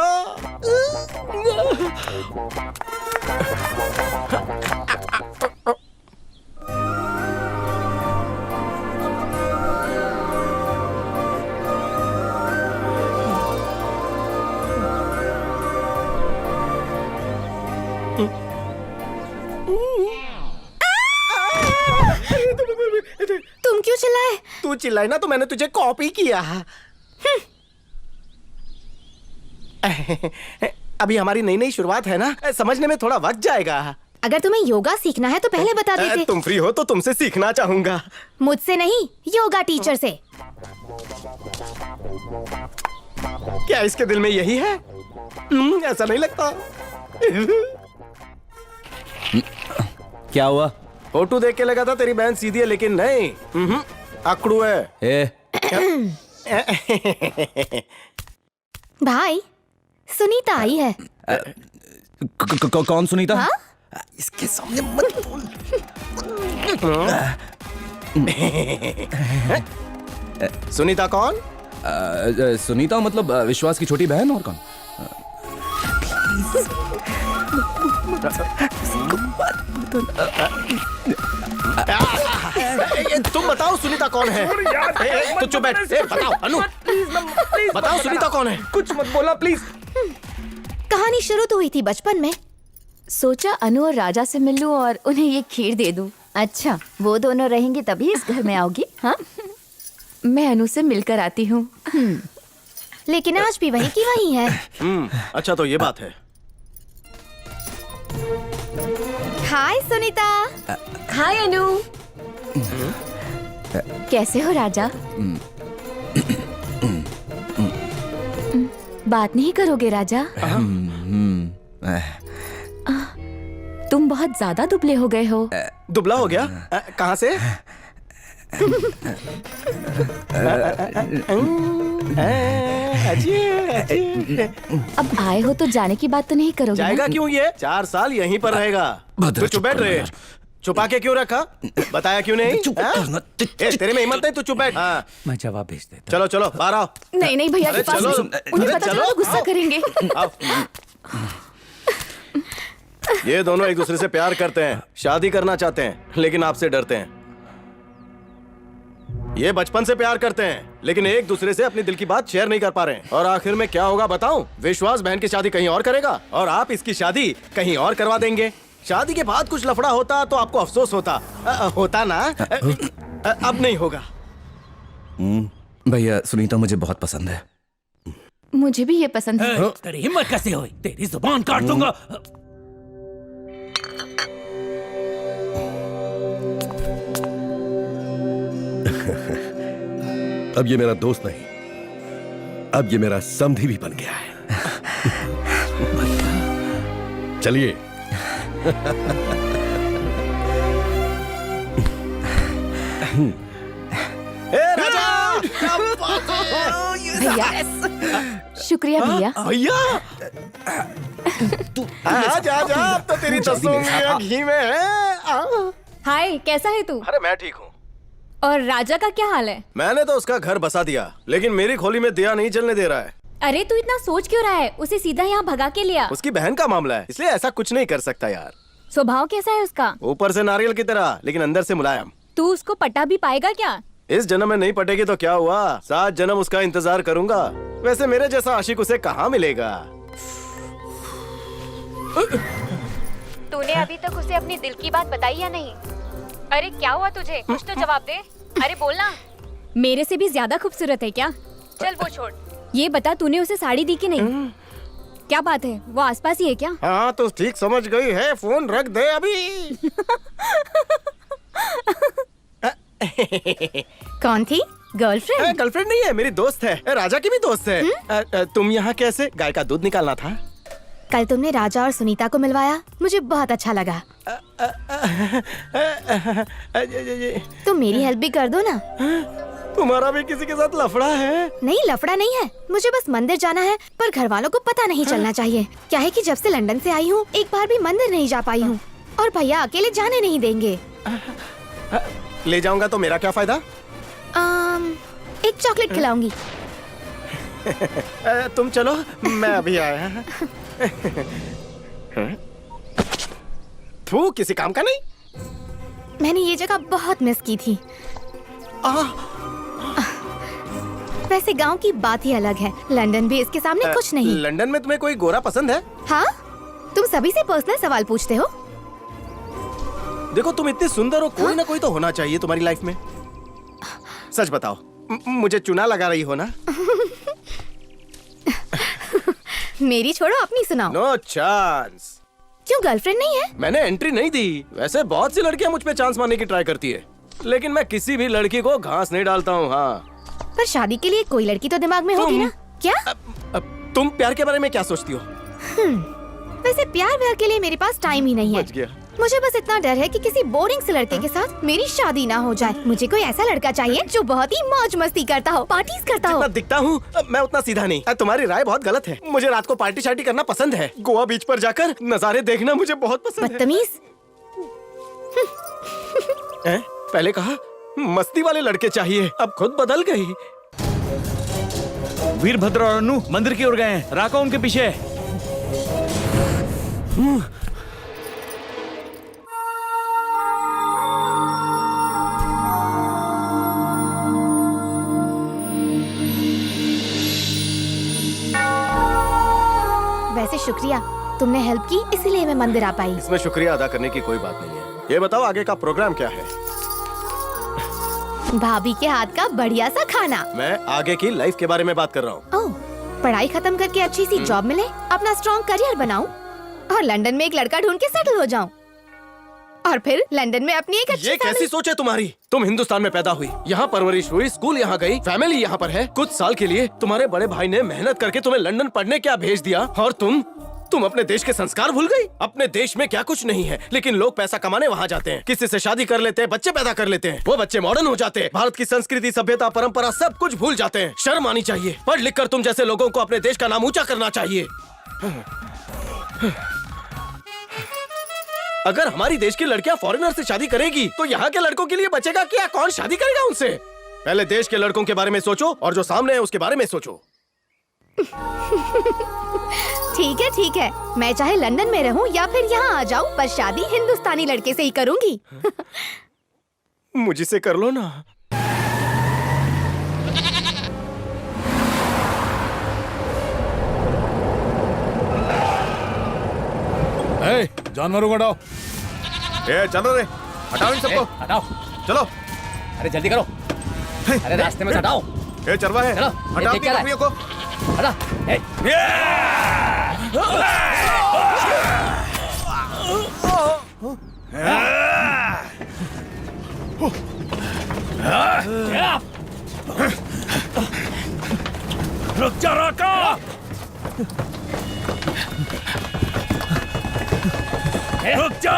तुम क्यों चिल्लाए? तू चिल्लाई ना तो मैंने तुझे कॉपी किया। अभी हमारी नई नई शुरुआत है ना, समझने में थोड़ा वक्त जाएगा। अगर तुम्हें योगा सीखना है तो पहले बता देते। तुम फ्री हो तो तुमसे सीखना चाहूंगा। मुझसे नहीं, योगा टीचर से। क्या इसके दिल में यही है? ऐसा नहीं लगता। क्या हुआ? फोटो देख के लगा था तेरी बहन सीधी है, लेकिन नहीं, अकड़ू है। भाई सुनीता आई है। कौन सुनीता? हाँ? इसके सामने मत बोल। सुनीता कौन? सुनीता मतलब विश्वास की छोटी बहन, और कौन? तुम बताओ सुनीता कौन है? तो चुप बैठ। बताओ अनु, बताओ सुनीता कौन है? कुछ मत बोला प्लीज। कहानी शुरू तो हुई थी बचपन में। सोचा अनु और राजा से मिल लूं और उन्हें ये खीर दे दूं। अच्छा, वो दोनों रहेंगे तभी इस घर में आओगी? हाँ, मैं अनु से मिलकर आती हूँ। लेकिन आज भी वही की वही है। अच्छा तो ये बात है। हाय सुनीता। हाय अनु। कैसे हो राजा? बात नहीं करोगे राजा? तुम बहुत ज्यादा दुबले हो गए हो। दुबला हो गया? कहाँ से? अब आए हो तो जाने की बात तो नहीं करोगे? जाएगा क्यों? ये 4 साल यहीं पर रहेगा। तू चुप बैठ रहे। छुपा के क्यों रखा? बताया क्यों नहीं? तेरे में हिम्मत नहीं? तू चुप बैठ। मैं जवाब भेज देता। चलो चलो बाहर आओ। नहीं नहीं भैया के पास उन्हें पता चला तो गुस्सा करेंगे। ये दोनों एक दूसरे से प्यार करते हैं, शादी करना चाहते हैं, लेकिन आपसे डरते हैं। ये बचपन से प्यार करते हैं, लेकिन एक दूसरे से अपनी दिल की बात शेयर नहीं कर पा रहे हैं। और आखिर में क्या होगा बताऊं? विश्वास बहन की शादी कहीं और करेगा और आप इसकी शादी कहीं और करवा देंगे। शादी के बाद कुछ लफड़ा होता तो आपको अफसोस होता। होता ना? अब नहीं होगा। भैया सुनीता मुझे बहुत पसंद है। मुझे भी ये पसंद है। तेरी हिम्मत कैसे हुई? तेरी जुबान काट दूंगा। अब ये मेरा दोस्त नहीं, अब ये मेरा समधी भी बन गया है। चलिए। भैया शुक्रिया भैया। भैया जा जा, अब तो तेरी तस्वीर घी में है। हाय, कैसा है तू? अरे मैं ठीक हूँ। और राजा का क्या हाल है? मैंने तो उसका घर बसा दिया, लेकिन मेरी खोली में दिया नहीं जलने दे रहा है। अरे तू इतना सोच क्यों रहा है? उसे सीधा यहाँ भगा के लिया। उसकी बहन का मामला है, इसलिए ऐसा कुछ नहीं कर सकता यार। स्वभाव कैसा है उसका? ऊपर से नारियल की तरह, लेकिन अंदर से मुलायम। तू उसको पटा भी पाएगा क्या? इस जन्म में नहीं पटेगी तो क्या हुआ, 7 जन्म उसका इंतजार करूंगा। वैसे मेरे जैसा आशिक उसे कहाँ मिलेगा? तूने अभी तक उसे अपनी दिल की बात बताई या नहीं? अरे क्या हुआ तुझे? कुछ तो जवाब दे। अरे बोलना। मेरे से भी ज्यादा खूबसूरत है क्या? चल वो छोड़, ये बता तूने उसे साड़ी दी कि नहीं? क्या बात है, वो आसपास ही है क्या? हाँ तो ठीक समझ गई है, फोन रख दे अभी। कौन थी? गर्लफ्रेंड? गर्लफ्रेंड नहीं है, मेरी दोस्त है। राजा की भी दोस्त है। तुम यहाँ कैसे? गाय का दूध निकालना था। कल तुमने राजा और सुनीता को मिलवाया, मुझे बहुत अच्छा लगा। तुम मेरी हेल्प भी कर दो ना। तुम्हारा भी किसी के साथ लफड़ा है? नहीं, लफड़ा नहीं है, मुझे बस मंदिर जाना है, पर घर वालों को पता नहीं चलना चाहिए। क्या है कि जब से लंदन से आई हूँ, एक बार भी मंदिर नहीं जा पाई हूँ, और भैया अकेले जाने नहीं देंगे। ले जाऊंगा तो मेरा क्या फायदा? एक चॉकलेट खिलाऊंगी। तुम चलो, मैं अभी आया। तू किसी काम का नहीं। मैंने ये जगह बहुत मिस की थी। वैसे गांव की बात ही अलग है, लंदन भी इसके सामने कुछ नहीं। लंदन में तुम्हें कोई गोरा पसंद है? हाँ, तुम सभी से पर्सनल सवाल पूछते हो। देखो तुम इतनी सुंदर हो, कोई ना कोई तो होना चाहिए तुम्हारी लाइफ में। सच बताओ, मुझे चुना लगा रही हो ना? मेरी छोड़ो, अपनी सुनाओ। No chance. क्यों, गर्लफ्रेंड नहीं है? मैंने एंट्री नहीं दी। वैसे बहुत सी लड़कियां मुझ पे चांस मारने की ट्राई करती है, लेकिन मैं किसी भी लड़की को घास नहीं डालता हूँ। हाँ, पर शादी के लिए कोई लड़की तो दिमाग में होगी ना? क्या? तुम प्यार के बारे में क्या सोचती हो? वैसे प्यार व्यार के लिए मेरे पास टाइम ही नहीं है। बच गया। मुझे बस इतना डर है कि किसी बोरिंग से लड़के के साथ मेरी शादी ना हो जाए। मुझे कोई ऐसा लड़का चाहिए जो बहुत ही मौज मस्ती करता हो, पार्टीज करता हो। जितना दिखता हूँ मैं उतना सीधा नहीं। तुम्हारी राय बहुत गलत है। मुझे रात को पार्टी शार्टी करना पसंद है। गोवा बीच पर जाकर नजारे देखना मुझे बहुत पसंद है। बदतमीज। पहले कहा मस्ती वाले लड़के चाहिए, अब खुद बदल गई। वीरभद्र और अनु मंदिर की ओर गए हैं, राका उनके पीछे है। वैसे शुक्रिया, तुमने हेल्प की इसीलिए मैं मंदिर आ पाई। इसमें शुक्रिया अदा करने की कोई बात नहीं है। ये बताओ आगे का प्रोग्राम क्या है? भाभी के हाथ का बढ़िया सा खाना। मैं आगे की लाइफ के बारे में बात कर रहा हूँ। ओह, पढ़ाई खत्म करके अच्छी सी जॉब मिले, अपना स्ट्रॉन्ग करियर बनाऊं और लंदन में एक लड़का ढूंढ के सेटल हो जाऊं और फिर लंदन में अपनी एक अच्छी ये कैसी सोच है तुम्हारी? तुम हिंदुस्तान में पैदा हुई, यहाँ परवरिश हुई, स्कूल यहाँ गई, फैमिली यहाँ पर है। कुछ साल के लिए तुम्हारे बड़े भाई ने मेहनत करके तुम्हें लंदन पढ़ने क्या भेज दिया और तुम अपने देश के संस्कार भूल गई। अपने देश में क्या कुछ नहीं है, लेकिन लोग पैसा कमाने वहाँ जाते हैं, किसी से शादी कर लेते हैं, बच्चे पैदा कर लेते हैं, वो बच्चे मॉडर्न हो जाते हैं, भारत की संस्कृति, सभ्यता, परंपरा सब कुछ भूल जाते हैं। शर्म आनी चाहिए। पढ़ लिख कर तुम जैसे लोगों को अपने देश का नाम ऊंचा करना चाहिए। अगर हमारी देश की लड़कियां फॉरेनर से शादी करेगी तो यहाँ के लड़कों के लिए बचेगा क्या? कौन शादी करेगा उनसे? पहले देश के लड़कों के बारे में सोचो और जो सामने है उसके बारे में सोचो। ठीक है, मैं चाहे लंदन में रहूं या फिर यहाँ आ जाऊं, पर शादी हिंदुस्तानी लड़के से ही करूंगी। मुझसे कर लो ना। जानवरों को हटाओ। चलो रे, हटाओ इन सबको। हटाओ, चलो। अरे जल्दी करो। अरे रास्ते में से हटाओ। चरवा है, चलो, हटाओ ये क्या बकरियों को। हटा। रुक जा राका। रुक जा।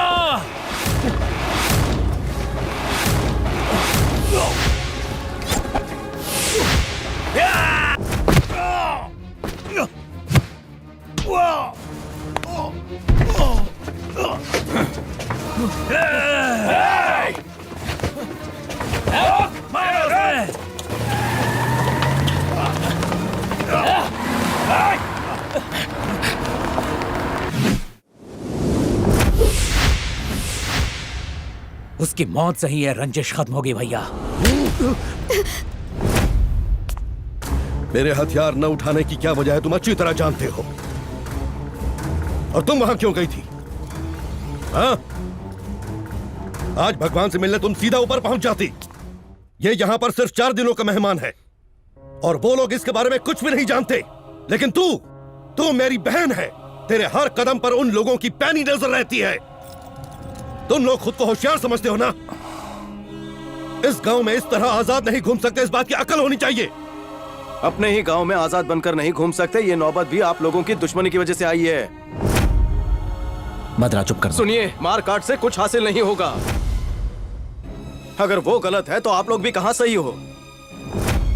उसकी मौत से ही ये रंजिश खत्म होगी भैया। मेरे हथियार न उठाने की क्या वजह है तुम अच्छी तरह जानते हो। और तुम वहां क्यों गई थी? हाँ? आज भगवान से मिलने तुम सीधा ऊपर पहुंच जाती। ये यहां पर सिर्फ 4 दिनों का मेहमान है और वो लोग इसके बारे में कुछ भी नहीं जानते। लेकिन तू मेरी बहन है। तेरे हर कदम पर उन लोगों की पैनी नजर रहती है। तुम लोग खुद को होशियार समझते हो ना? इस गांव में इस तरह आजाद नहीं घूम सकते, इस बात की अकल होनी चाहिए। अपने ही गांव में आजाद बनकर नहीं घूम सकते, ये नौबत भी आप लोगों की दुश्मनी की वजह से आई है। मदरा चुप कर। सुनिए, मार काट से कुछ हासिल नहीं होगा। अगर वो गलत है तो आप लोग भी कहां सही हो?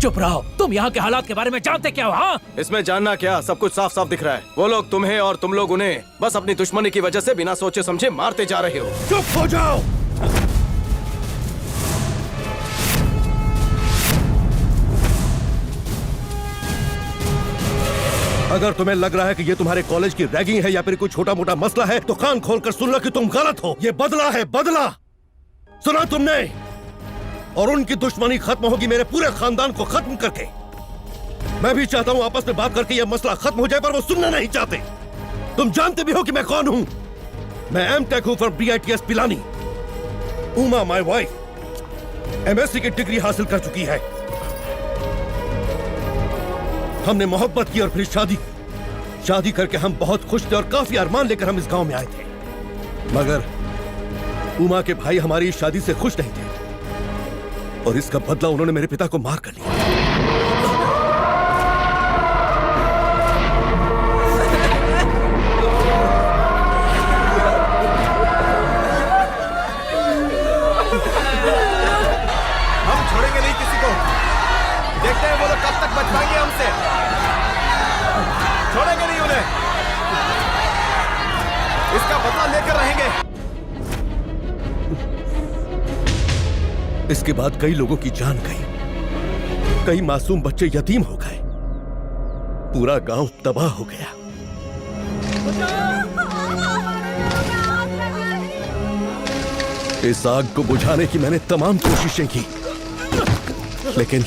चुप रहो। तुम यहाँ के हालात के बारे में जानते क्या हो? हाँ? इसमें जानना क्या, सब कुछ साफ साफ दिख रहा है। वो लोग तुम्हें और तुम लोग उन्हें बस अपनी दुश्मनी की वजह से बिना सोचे समझे मारते जा रहे हो। चुप हो जाओ। अगर तुम्हें लग रहा है कि ये तुम्हारे कॉलेज की रैगिंग है या फिर कोई छोटा मोटा मसला है तो कान खोलकर सुन लो कि तुम गलत हो। ये बदला है, बदला। सुना तुमने? और उनकी दुश्मनी खत्म होगी मेरे पूरे खानदान को खत्म करके। मैं भी चाहता हूं आपस में बात करके यह मसला खत्म हो जाए, पर वो सुनना नहीं चाहते। तुम जानते भी हो कि मैं कौन हूं। मैं एमटेक हूं from BITS Pilani. Uma my wife MSc की डिग्री हासिल कर चुकी है। हमने मोहब्बत की और फिर शादी करके हम बहुत खुश थे और काफी अरमान लेकर हम इस गांव में आए थे। मगर उमा के भाई हमारी इस शादी से खुश नहीं थे और इसका बदला उन्होंने मेरे पिता को मार कर लिया। हम छोड़ेंगे नहीं किसी को। देखते हैं वो लोग कब तक बच पाएंगे हमसे। छोड़ेंगे नहीं उन्हें। इसका बदला लेकर रहेंगे। इसके बाद कई लोगों की जान गई, कई मासूम बच्चे यतीम हो गए, पूरा गांव तबाह हो गया। इस आग को बुझाने की मैंने तमाम कोशिशें की, लेकिन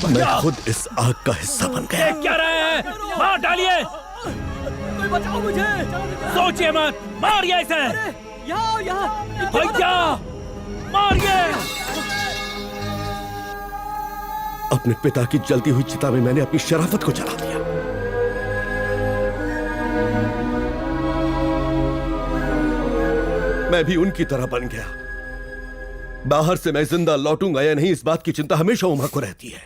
मैं खुद इस आग का हिस्सा बन गया। क्या रहे हैं? मार डालिए। कोई बचाओ मुझे। सोचिए मत, मारिए इसे। भैया मारिए। अपने पिता की जलती हुई चिता में मैंने अपनी शराफत को जला दिया। मैं भी उनकी तरह बन गया। बाहर से मैं जिंदा लौटूंगा या नहीं, इस बात की चिंता हमेशा उमा को रहती है।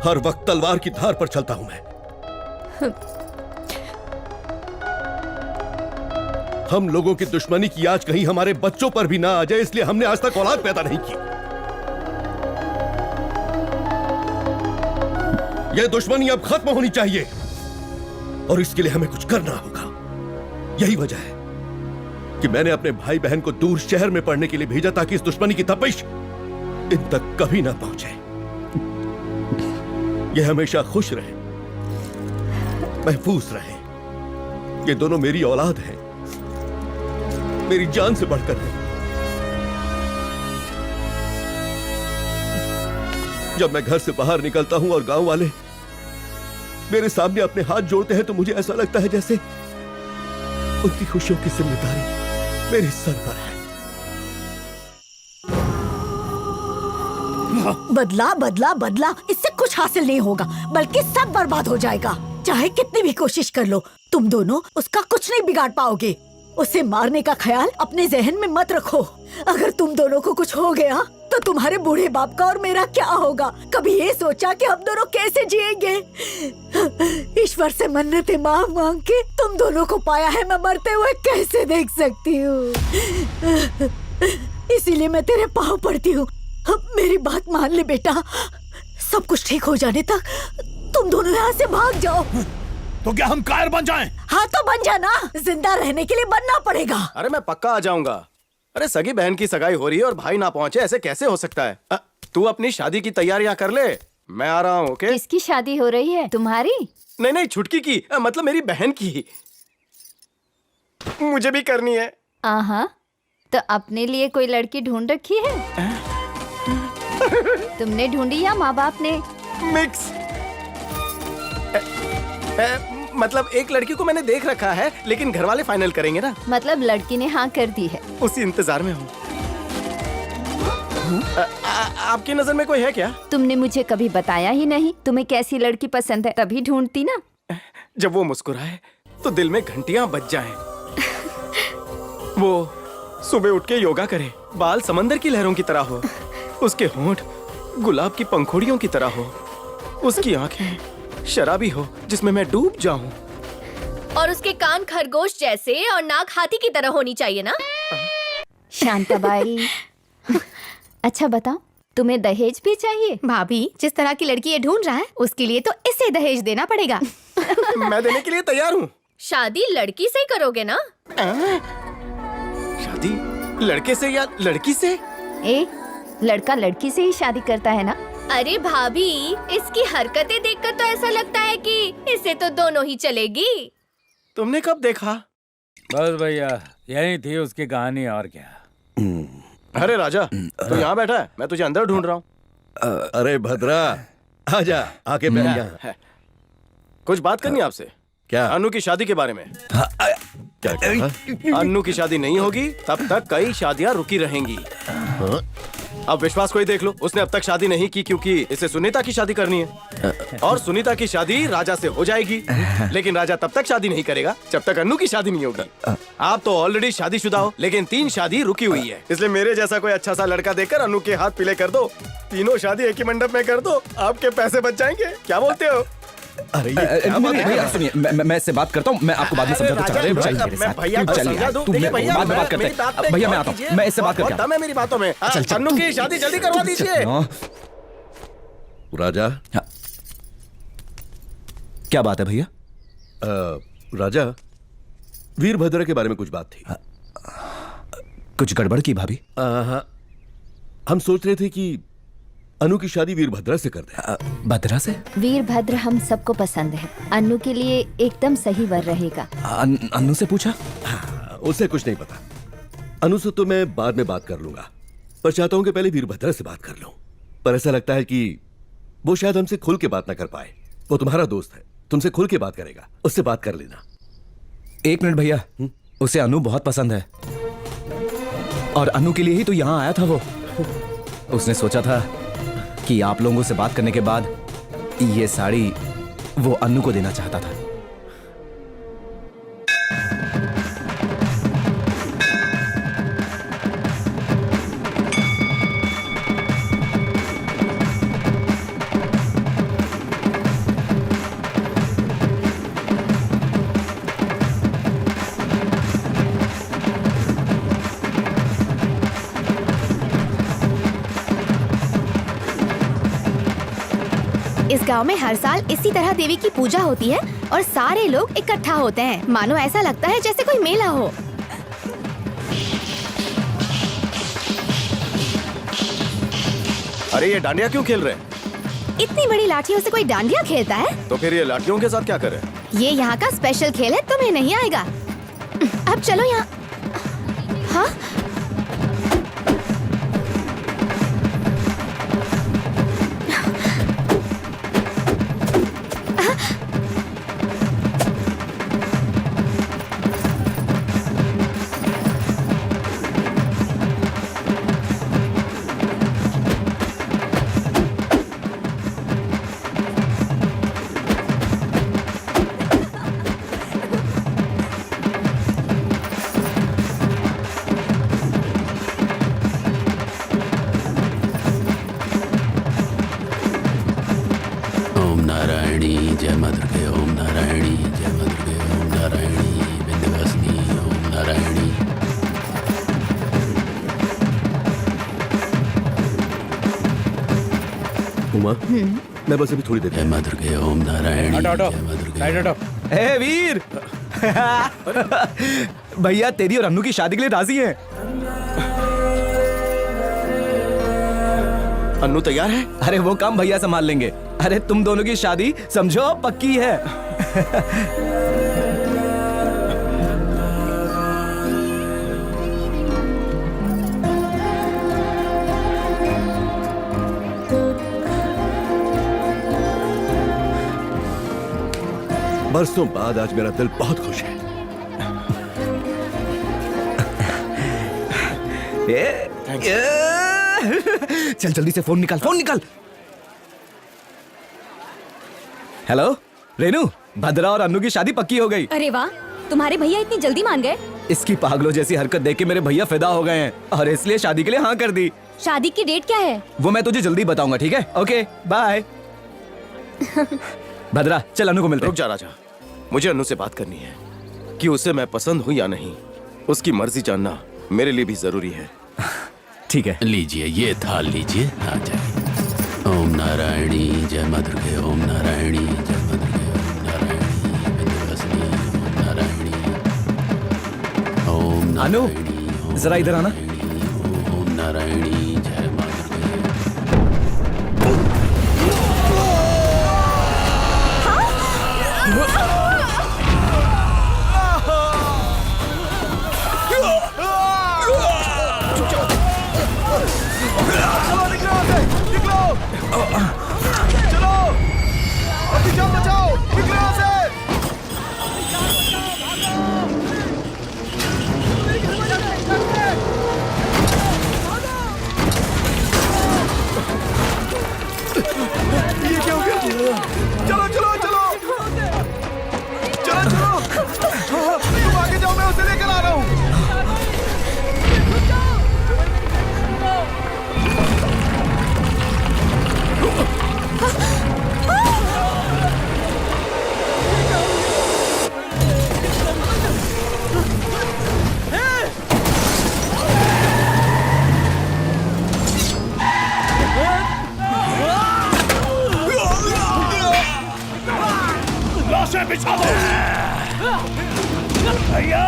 हर वक्त तलवार की धार पर चलता हूं मैं। हम लोगों की दुश्मनी की आज कहीं हमारे बच्चों पर भी ना आ जाए, इसलिए हमने आज तक औलाद पैदा नहीं की। यह दुश्मनी अब खत्म होनी चाहिए और इसके लिए हमें कुछ करना होगा। यही वजह है कि मैंने अपने भाई बहन को दूर शहर में पढ़ने के लिए भेजा, ताकि इस दुश्मनी की तपिश इन तक कभी ना पहुंचे। ये हमेशा खुश रहे, महफूज रहे। ये दोनों मेरी औलाद हैं, मेरी जान से बढ़कर है। जब मैं घर से बाहर निकलता हूं और गांव वाले मेरे सामने अपने हाथ जोड़ते हैं, तो मुझे ऐसा लगता है जैसे उनकी खुशियों की जिम्मेदारी मेरे सर पर है। बदला बदला बदला, इससे कुछ हासिल नहीं होगा, बल्कि सब बर्बाद हो जाएगा। चाहे कितनी भी कोशिश कर लो, तुम दोनों उसका कुछ नहीं बिगाड़ पाओगे। उसे मारने का ख्याल अपने जहन में मत रखो। अगर तुम दोनों को कुछ हो गया तो तुम्हारे बूढ़े बाप का और मेरा क्या होगा? कभी ये सोचा कि हम दोनों कैसे जिएंगे? ईश्वर से मन्नतें मांग मांग के तुम दोनों को पाया है, मैं मरते हुए कैसे देख सकती हूँ? इसीलिए मैं तेरे पाँव पड़ती हूँ, मेरी बात मान ले बेटा। सब कुछ ठीक हो जाने तक तुम दोनों यहाँ से भाग जाओ। तो क्या हम कायर बन जाएं? हाँ तो बन जाना, जिंदा रहने के लिए बनना पड़ेगा। अरे मैं पक्का आ जाऊंगा। अरे सगी बहन की सगाई हो रही है और भाई ना पहुंचे, ऐसे कैसे हो सकता है? तू अपनी शादी की तैयारियां कर ले, मैं आ रहा हूँ। ओके? किसकी शादी हो रही है? तुम्हारी? नहीं नहीं, छुटकी की, मतलब मेरी बहन की। मुझे भी करनी है। हाँ, तो अपने लिए कोई लड़की ढूंढ रखी है? तुमने ढूंढी या माँ बाप ने? मिक्स। मतलब एक लड़की को मैंने देख रखा है, लेकिन घर वाले फाइनल करेंगे ना। मतलब लड़की ने हाँ कर दी है? उसी इंतजार में हूँ। आपकी नजर में कोई है क्या? तुमने मुझे कभी बताया ही नहीं। तुम्हें कैसी लड़की पसंद है, तभी ढूंढती ना। जब वो मुस्कुराए तो दिल में घंटियां बज जाएं। वो सुबह उठ के योगा करे, बाल समंदर की लहरों की तरह हो, उसके होंठ गुलाब की पंखुड़ियों की तरह हो, उसकी आंखें शराबी हो जिसमें मैं डूब जाऊं, और उसके कान खरगोश जैसे और नाक हाथी की तरह होनी चाहिए ना। शांताबाई, अच्छा बताओ, तुम्हें दहेज भी चाहिए? भाभी, जिस तरह की लड़की ये ढूंढ रहा है, उसके लिए तो इसे दहेज देना पड़ेगा। मैं देने के लिए तैयार हूँ। शादी लड़की से ही करोगे ना? शादी लड़के से या लड़की से? लड़का लड़की से ही शादी करता है ना। अरे भाभी, इसकी हरकतें देखकर तो ऐसा लगता है कि इसे तो दोनों ही चलेगी। तुमने कब देखा? बस भैया, यही थी उसकी कहानी, और क्या। अरे राजा, तू यहाँ बैठा है, मैं तुझे अंदर ढूंढ रहा हूँ। अरे भद्रा, आजा, आके बैठ जा। कुछ बात करनी है आपसे। क्या? अन्नू की शादी के बारे में। क्या कहा? अन्नू की शादी नहीं होगी तब तक कई शादियां रुकी रहेंगी। अब विश्वास को ही देख लो, उसने अब तक शादी नहीं की क्योंकि इसे सुनीता की शादी करनी है, और सुनीता की शादी राजा से हो जाएगी, लेकिन राजा तब तक शादी नहीं करेगा जब तक अन्नू की शादी नहीं होगी। आप तो ऑलरेडी शादीशुदा हो, लेकिन 3 शादी रुकी हुई है, इसलिए मेरे जैसा कोई अच्छा सा लड़का देखकर अन्नू के हाथ पीले कर दो, तीनों शादी एक ही मंडप में कर दो, आपके पैसे बच जाएंगे। क्या बोलते हो? अरे भैया सुनिए, मैं इससे बात करता हूँ, मैं आपको बाद में समझाता हूँ। चलिए भैया को समझा दूं। देखिए भैया, बाद में बात करते हैं। भैया मैं आता हूँ, मैं इससे बात करके आता हूँ। मेरी बातों में अन्नू की शादी जल्दी करवा दीजिए। राजा, क्या बात है भैया? राजा, वीरभद्र के बारे में कुछ बात थी। कुछ गड़बड़ की भाभी? हम सोच रहे थे कि अनु की शादी वीरभद्र से कर दें। भद्रा से? वीरभद्र हम सबको पसंद है, अन्नू के लिए एकदम सही वर रहेगा। अन्नू से पूछा? उसे कुछ नहीं पता। अनु से तो मैं बाद में बात कर लूंगा, पर चाहता हूं कि पहले वीरभद्र से बात कर लूं। पर ऐसा लगता है कि वो शायद हमसे खुल के बात ना कर पाए। वो तुम्हारा दोस्त है, तुमसे खुल के बात करेगा, उससे बात कर लेना। एक मिनट भैया, उसे अनु बहुत पसंद है और अनु के लिए ही तो यहाँ आया था वो। उसने सोचा था कि आप लोगों से बात करने के बाद ये साड़ी वो अनु को देना चाहता था। इस गांव में हर साल इसी तरह देवी की पूजा होती है और सारे लोग इकट्ठा होते हैं। मानो ऐसा लगता है जैसे कोई मेला हो। अरे ये डांडिया क्यों खेल रहे हैं? इतनी बड़ी लाठियों से कोई डांडिया खेलता है? तो फिर ये लाठियों के साथ क्या कर रहे हैं? ये यहाँ का स्पेशल खेल है, तुम्हें नहीं आएगा। अब चलो यहाँ। हाँ? मैं बस अभी थोड़ी देर जय मां दुर्गे ओम नारायणी ए वीर भैया तेरी और अन्नू की शादी के लिए राजी हैं। अन्नू तैयार है? अरे वो काम भैया संभाल लेंगे। अरे तुम दोनों की शादी समझो पक्की है। बरसों बाद आज मेरा दिल बहुत खुश है। चल जल्दी से फोन निकाल, फोन निकाल। हेलो रेनू, भद्रा और अन्नू की शादी पक्की हो गई। अरे वाह, तुम्हारे भैया इतनी जल्दी मान गए? इसकी पागलों जैसी हरकत देख के मेरे भैया फिदा हो गए हैं और इसलिए शादी के लिए हाँ कर दी। शादी की डेट क्या है? वो मैं तुझे जल्दी बताऊंगा, ठीक है? Okay bye. भद्रा चल अन्नू को मिलते हैं। रुक जा राजा, मुझे अन्नू से बात करनी है कि उसे मैं पसंद हूँ या नहीं। उसकी मर्जी जानना मेरे लिए भी जरूरी है। ठीक है, लीजिए ये थाल लीजिए। हाँ जाइए। ओम नारायणी जय मां दुर्गे ओम नारायणी जय मां दुर्गे ओम नारायणी विंध्यवासिनी ओम नारायणी ओम नारायणी। जरा इधर आना। ओम नारायणी जय मां दुर्गे। चलो अभी जाओ, बचाओ, निकलो यहाँ से। ये क्या हो गया? चलो चलो चलो चलो चलो, तुम आगे जाओ, मैं उसे लेकर आ रहा हूँ। लाशें बिछा दो भैया।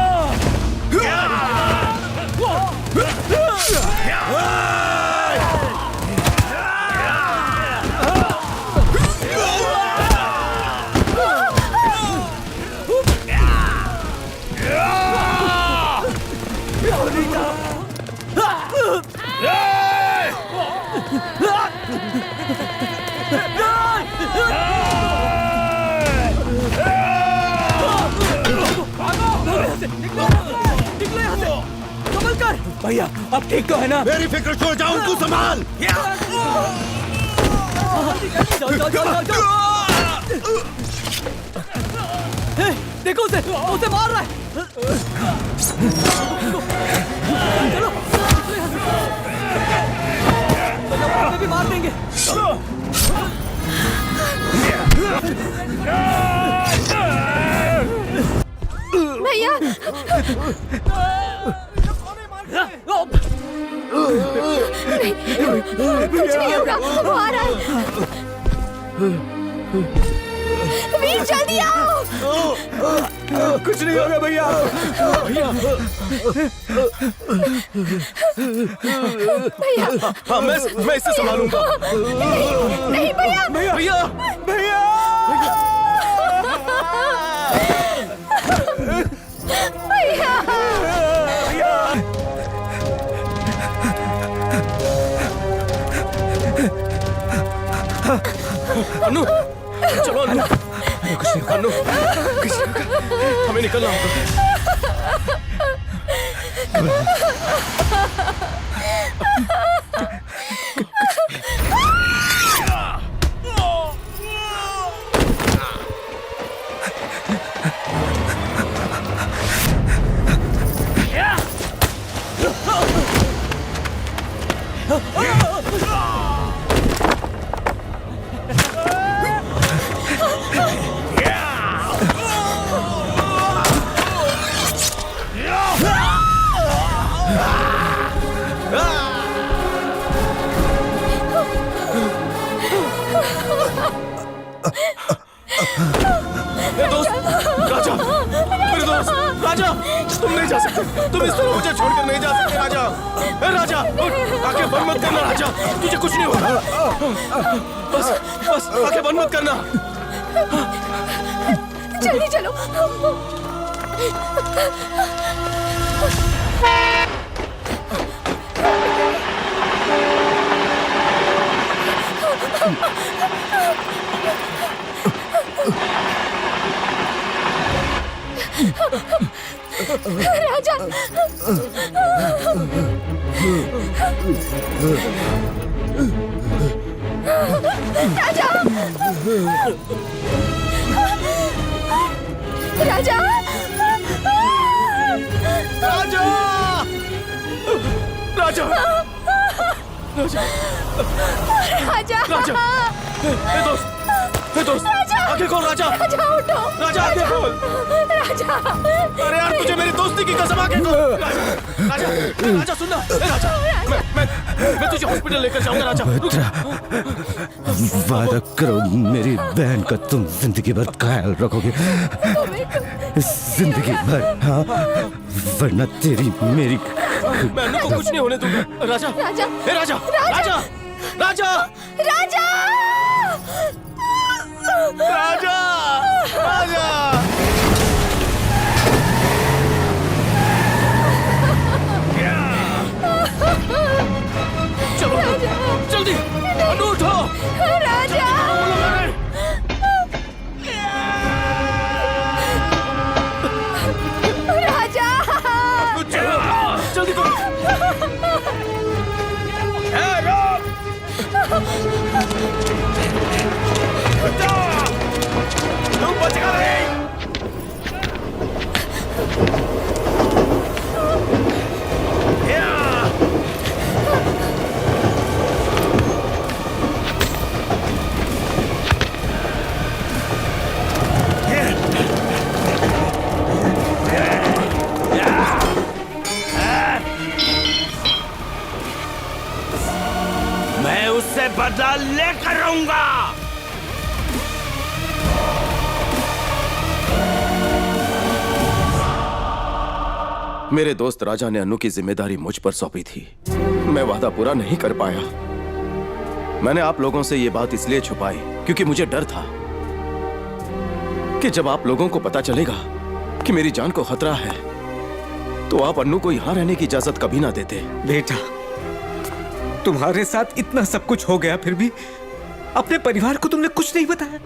निकलो यहाँ से, कमल कर। भैया अब ठीक तो है ना? मेरी फिक्र छोड़ जाओ, उनको संभाल। जाओ जाओ जाओ जाओ। देखो उसे मार रहा है। चलो भी मार देंगे। भैया कुछ नहीं होगा, वो आ रहा है। वीर जल्दी आओ। कुछ नहीं होगा भैया। भैया हाँ मैं इसे संभालूंगा। नहीं भैया भैया भैया भैया अनु चलो अनु। कुछ नहीं होगा अनु, कुछ नहीं होगा, हमें निकलना होगा। तुम नहीं जा सकते, तुम इस तरह मुझे छोड़कर नहीं जा सकते राजा। राजा आंखें बंद मत करना राजा, तुझे कुछ नहीं होगा। बस बस आंखें बंद मत करना। जल्दी चलो। राजा राजा राजा राजा राजा राजा राजा राजा दोस्त आंखें खोल राजा। राजा उठो। राजा आंखें खोल। राजा अरे यार तुझे मेरी दोस्ती की कसम आंखें खोल। राजा राजा सुनना। राजा मैं तुझे हॉस्पिटल लेकर जाऊंगा राजा। वादा करो मेरी बहन का तुम जिंदगी भर ख्याल रखोगे, जिंदगी भर। हाँ वरना तेरी मेरी मैं अन्नू को कुछ नहीं होने दूंगा। राजा राजा राजा राजा राजा राजा राजा राजा चलो जल्दी अनु उठो। राजा राजा जल्दी करो। तुम बचेगा नहीं। मैं उससे बदला लेकर रहूंगा। मेरे दोस्त राजा ने अनु की जिम्मेदारी मुझ पर सौंपी थी। मैं वादा पूरा नहीं कर पाया। मैंने आप लोगों से ये बात इसलिए छुपाई क्योंकि मुझे डर था कि जब आप लोगों को पता चलेगा कि मेरी जान को खतरा है तो आप अन्नू को यहां रहने की इजाजत कभी ना देते। बेटा तुम्हारे साथ इतना सब कुछ हो गया, फिर भी अपने परिवार को तुमने कुछ नहीं बताया।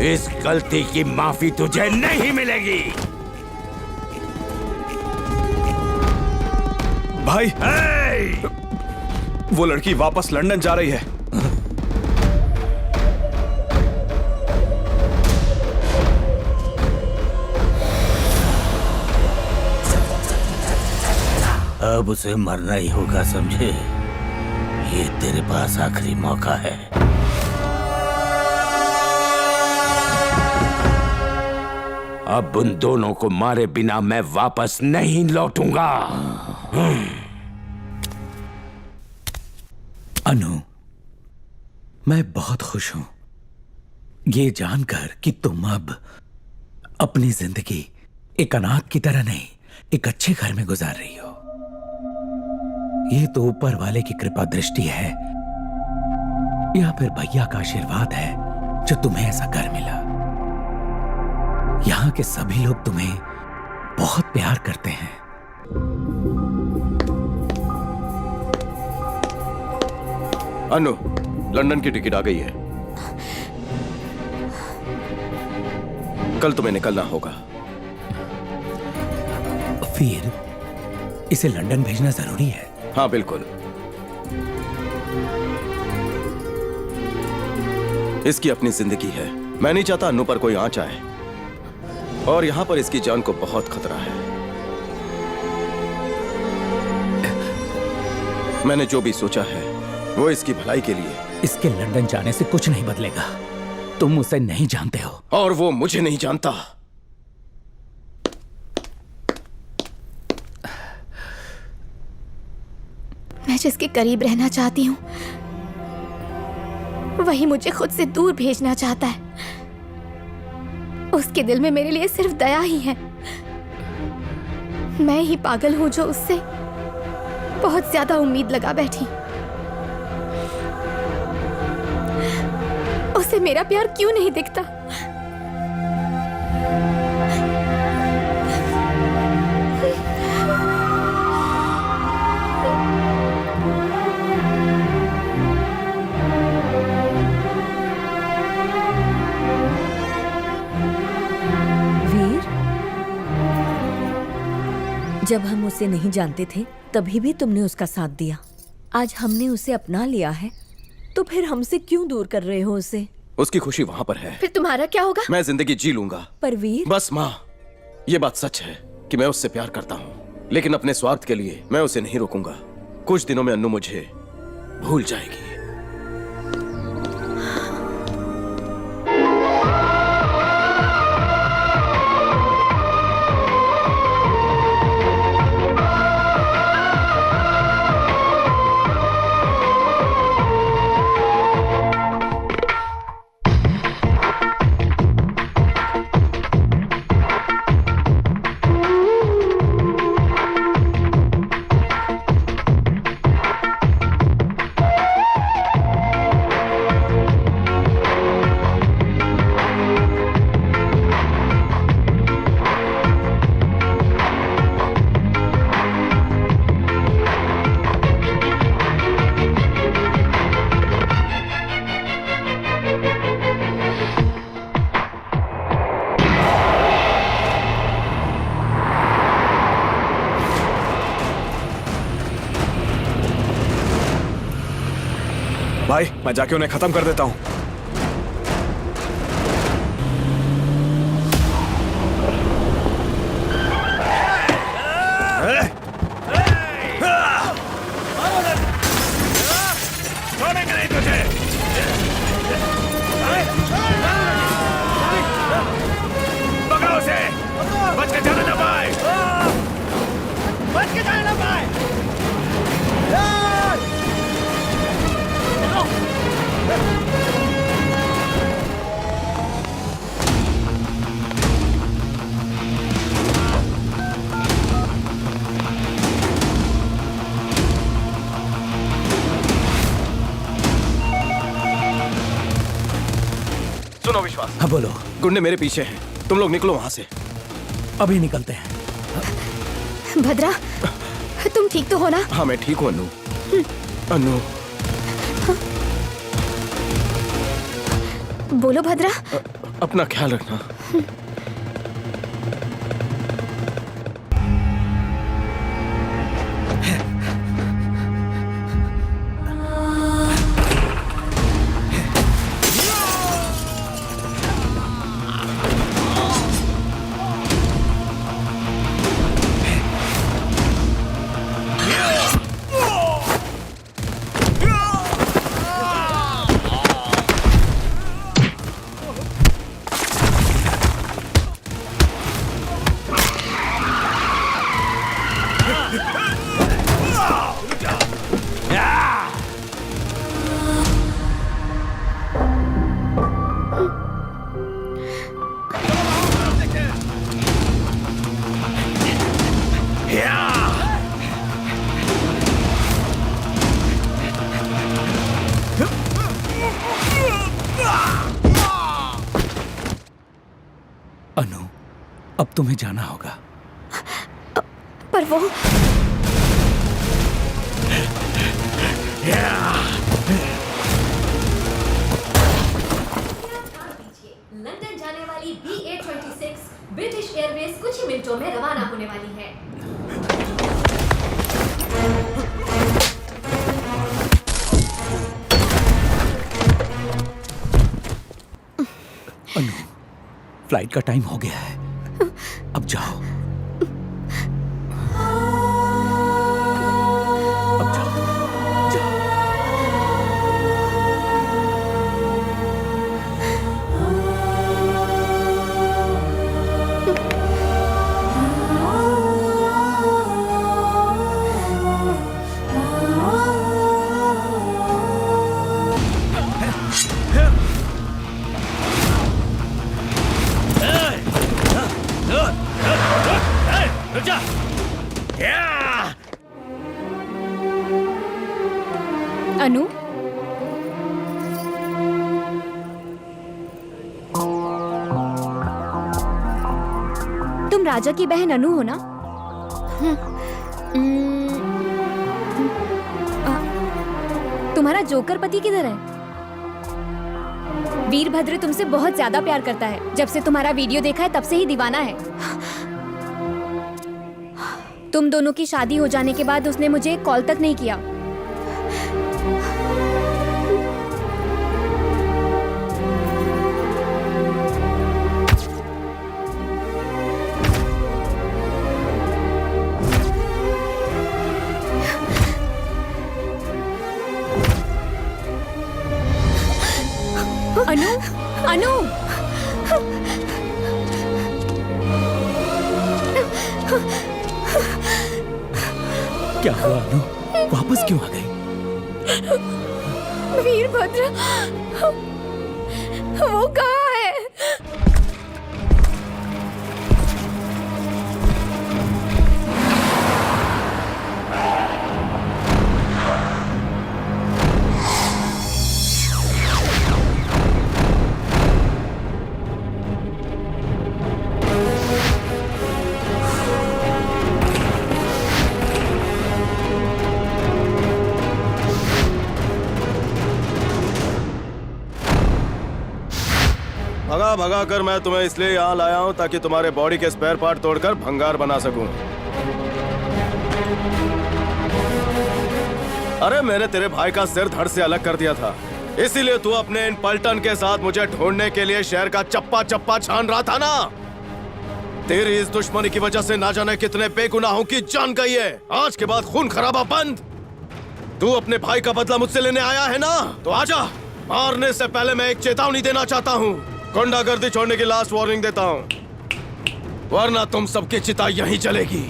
इस गलती की माफी तुझे नहीं मिलेगी। भाई, वो लड़की वापस लंदन जा रही है। अब उसे मरना ही होगा, समझे? ये तेरे पास आखिरी मौका है। अब उन दोनों को मारे बिना मैं वापस नहीं लौटूंगा। अनु, मैं बहुत खुश हूं ये जानकर कि तुम अब अपनी जिंदगी एक अनाथ की तरह नहीं, एक अच्छे घर में गुजार रही हो। ये तो ऊपर वाले की कृपा दृष्टि है या फिर भैया का आशीर्वाद है जो तुम्हें ऐसा घर मिला। यहां के सभी लोग तुम्हें बहुत प्यार करते हैं। अनु, लंदन की टिकट आ गई है। कल तुम्हें निकलना होगा। फिर इसे लंदन भेजना जरूरी है? हाँ बिल्कुल। इसकी अपनी जिंदगी है। मैं नहीं चाहता अनु पर कोई आंच आए, और यहां पर इसकी जान को बहुत खतरा है। मैंने जो भी सोचा है वो इसकी भलाई के लिए। इसके लंदन जाने से कुछ नहीं बदलेगा। तुम उसे नहीं जानते हो और वो मुझे नहीं जानता। मैं जिसके करीब रहना चाहती हूँ वही मुझे खुद से दूर भेजना चाहता है। उसके दिल में मेरे लिए सिर्फ दया ही है। मैं ही पागल हूं जो उससे बहुत ज्यादा उम्मीद लगा बैठी। उसे मेरा प्यार क्यों नहीं दिखता? जब हम उसे नहीं जानते थे तभी भी तुमने उसका साथ दिया। आज हमने उसे अपना लिया है तो फिर हमसे क्यों दूर कर रहे हो उसे? उसकी खुशी वहां पर है। फिर तुम्हारा क्या होगा? मैं जिंदगी जी लूंगा। पर वीर, बस माँ, ये बात सच है कि मैं उससे प्यार करता हूँ, लेकिन अपने स्वार्थ के लिए मैं उसे नहीं रोकूंगा। कुछ दिनों में अनु मुझे भूल जाएगी। भाई मैं जाके उन्हें खत्म कर देता हूँ। छोड़ेंगे नहीं तुझे। पकड़ो उसे, बच के जाने ना पाए, बच के जाने ना पाए। सुनो विश्वास। हाँ बोलो। गुंडे मेरे पीछे हैं, तुम लोग निकलो वहां से। अभी निकलते हैं। भद्रा, तुम ठीक तो हो ना? हाँ मैं ठीक हूँ अनु। अनु बोलो भद्रा। अपना ख्याल रखना। अनु, अब तुम्हें जाना होगा। पर वो लंदन जाने वाली BA-26 ब्रिटिश एयरवेज कुछ ही मिनटों में रवाना होने वाली है। अनु, फ्लाइट का टाइम हो गया है, अब जाओ। अब जाओ, जाओ। अनु, तुम राजा की बहन अनु हो ना? तुम्हारा जोकर पति किधर है? वीरभद्र तुमसे बहुत ज्यादा प्यार करता है। जब से तुम्हारा वीडियो देखा है तब से ही दीवाना है। तुम दोनों की शादी हो जाने के बाद उसने मुझे कॉल तक नहीं किया। अनु, अनु, क्या हुआ अनु? वापस क्यों आ गई? वीरभद्र, वो कहाँ है? भगा भगा कर मैं तुम्हें इसलिए यहाँ लाया हूँ ताकि तुम्हारे बॉडी के स्पेयर पार्ट तोड़कर भंगार बना सकूं। अरे मैंने तेरे भाई का सिर धड़ से अलग कर दिया था, इसीलिए तू अपने इन पलटन के साथ मुझे ढूंढने के लिए शहर का चप्पा चप्पा छान रहा था ना। तेरी इस दुश्मनी की वजह से ना जाने कितने बेगुनाहों की जान गई है। आज के बाद खून खराबा बंद। तू अपने भाई का बदला मुझसे लेने आया है ना, तो आजा। मारने से पहले मैं एक चेतावनी देना चाहता हूँ। गुंडागर्दी छोड़ने की लास्ट वार्निंग देता हूँ, वरना तुम सबकी चिता यहीं जलेगी।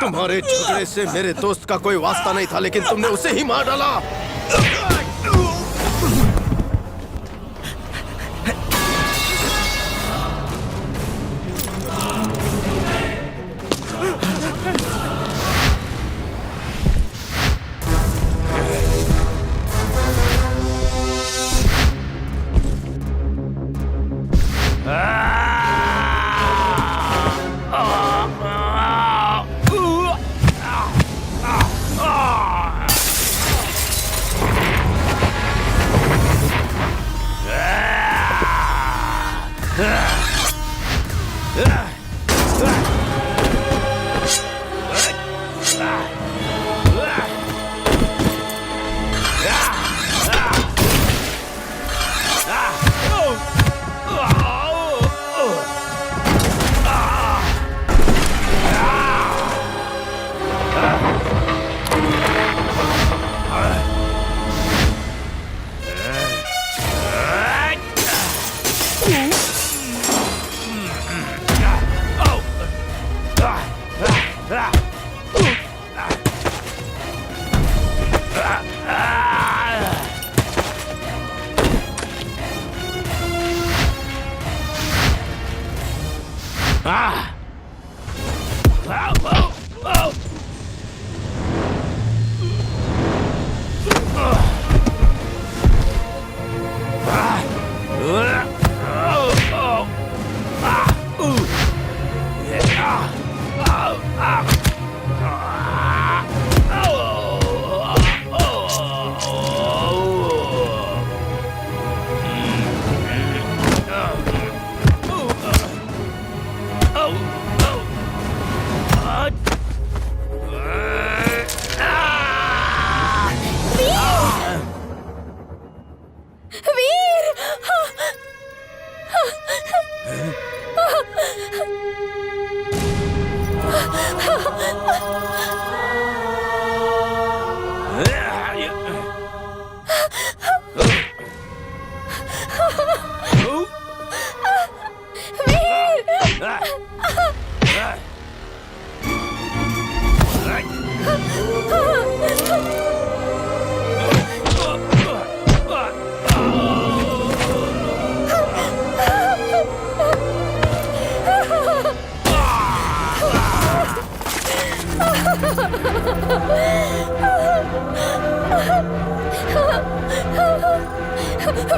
तुम्हारे झगड़े से मेरे दोस्त का कोई वास्ता नहीं था, लेकिन तुमने उसे ही मार डाला।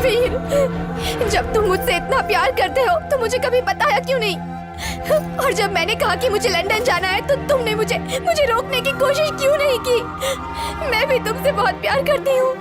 वीर, जब तुम मुझसे इतना प्यार करते हो तो मुझे कभी बताया क्यों नहीं? और जब मैंने कहा कि मुझे लंदन जाना है तो तुमने मुझे रोकने की कोशिश क्यों नहीं की? मैं भी तुमसे बहुत प्यार करती हूँ।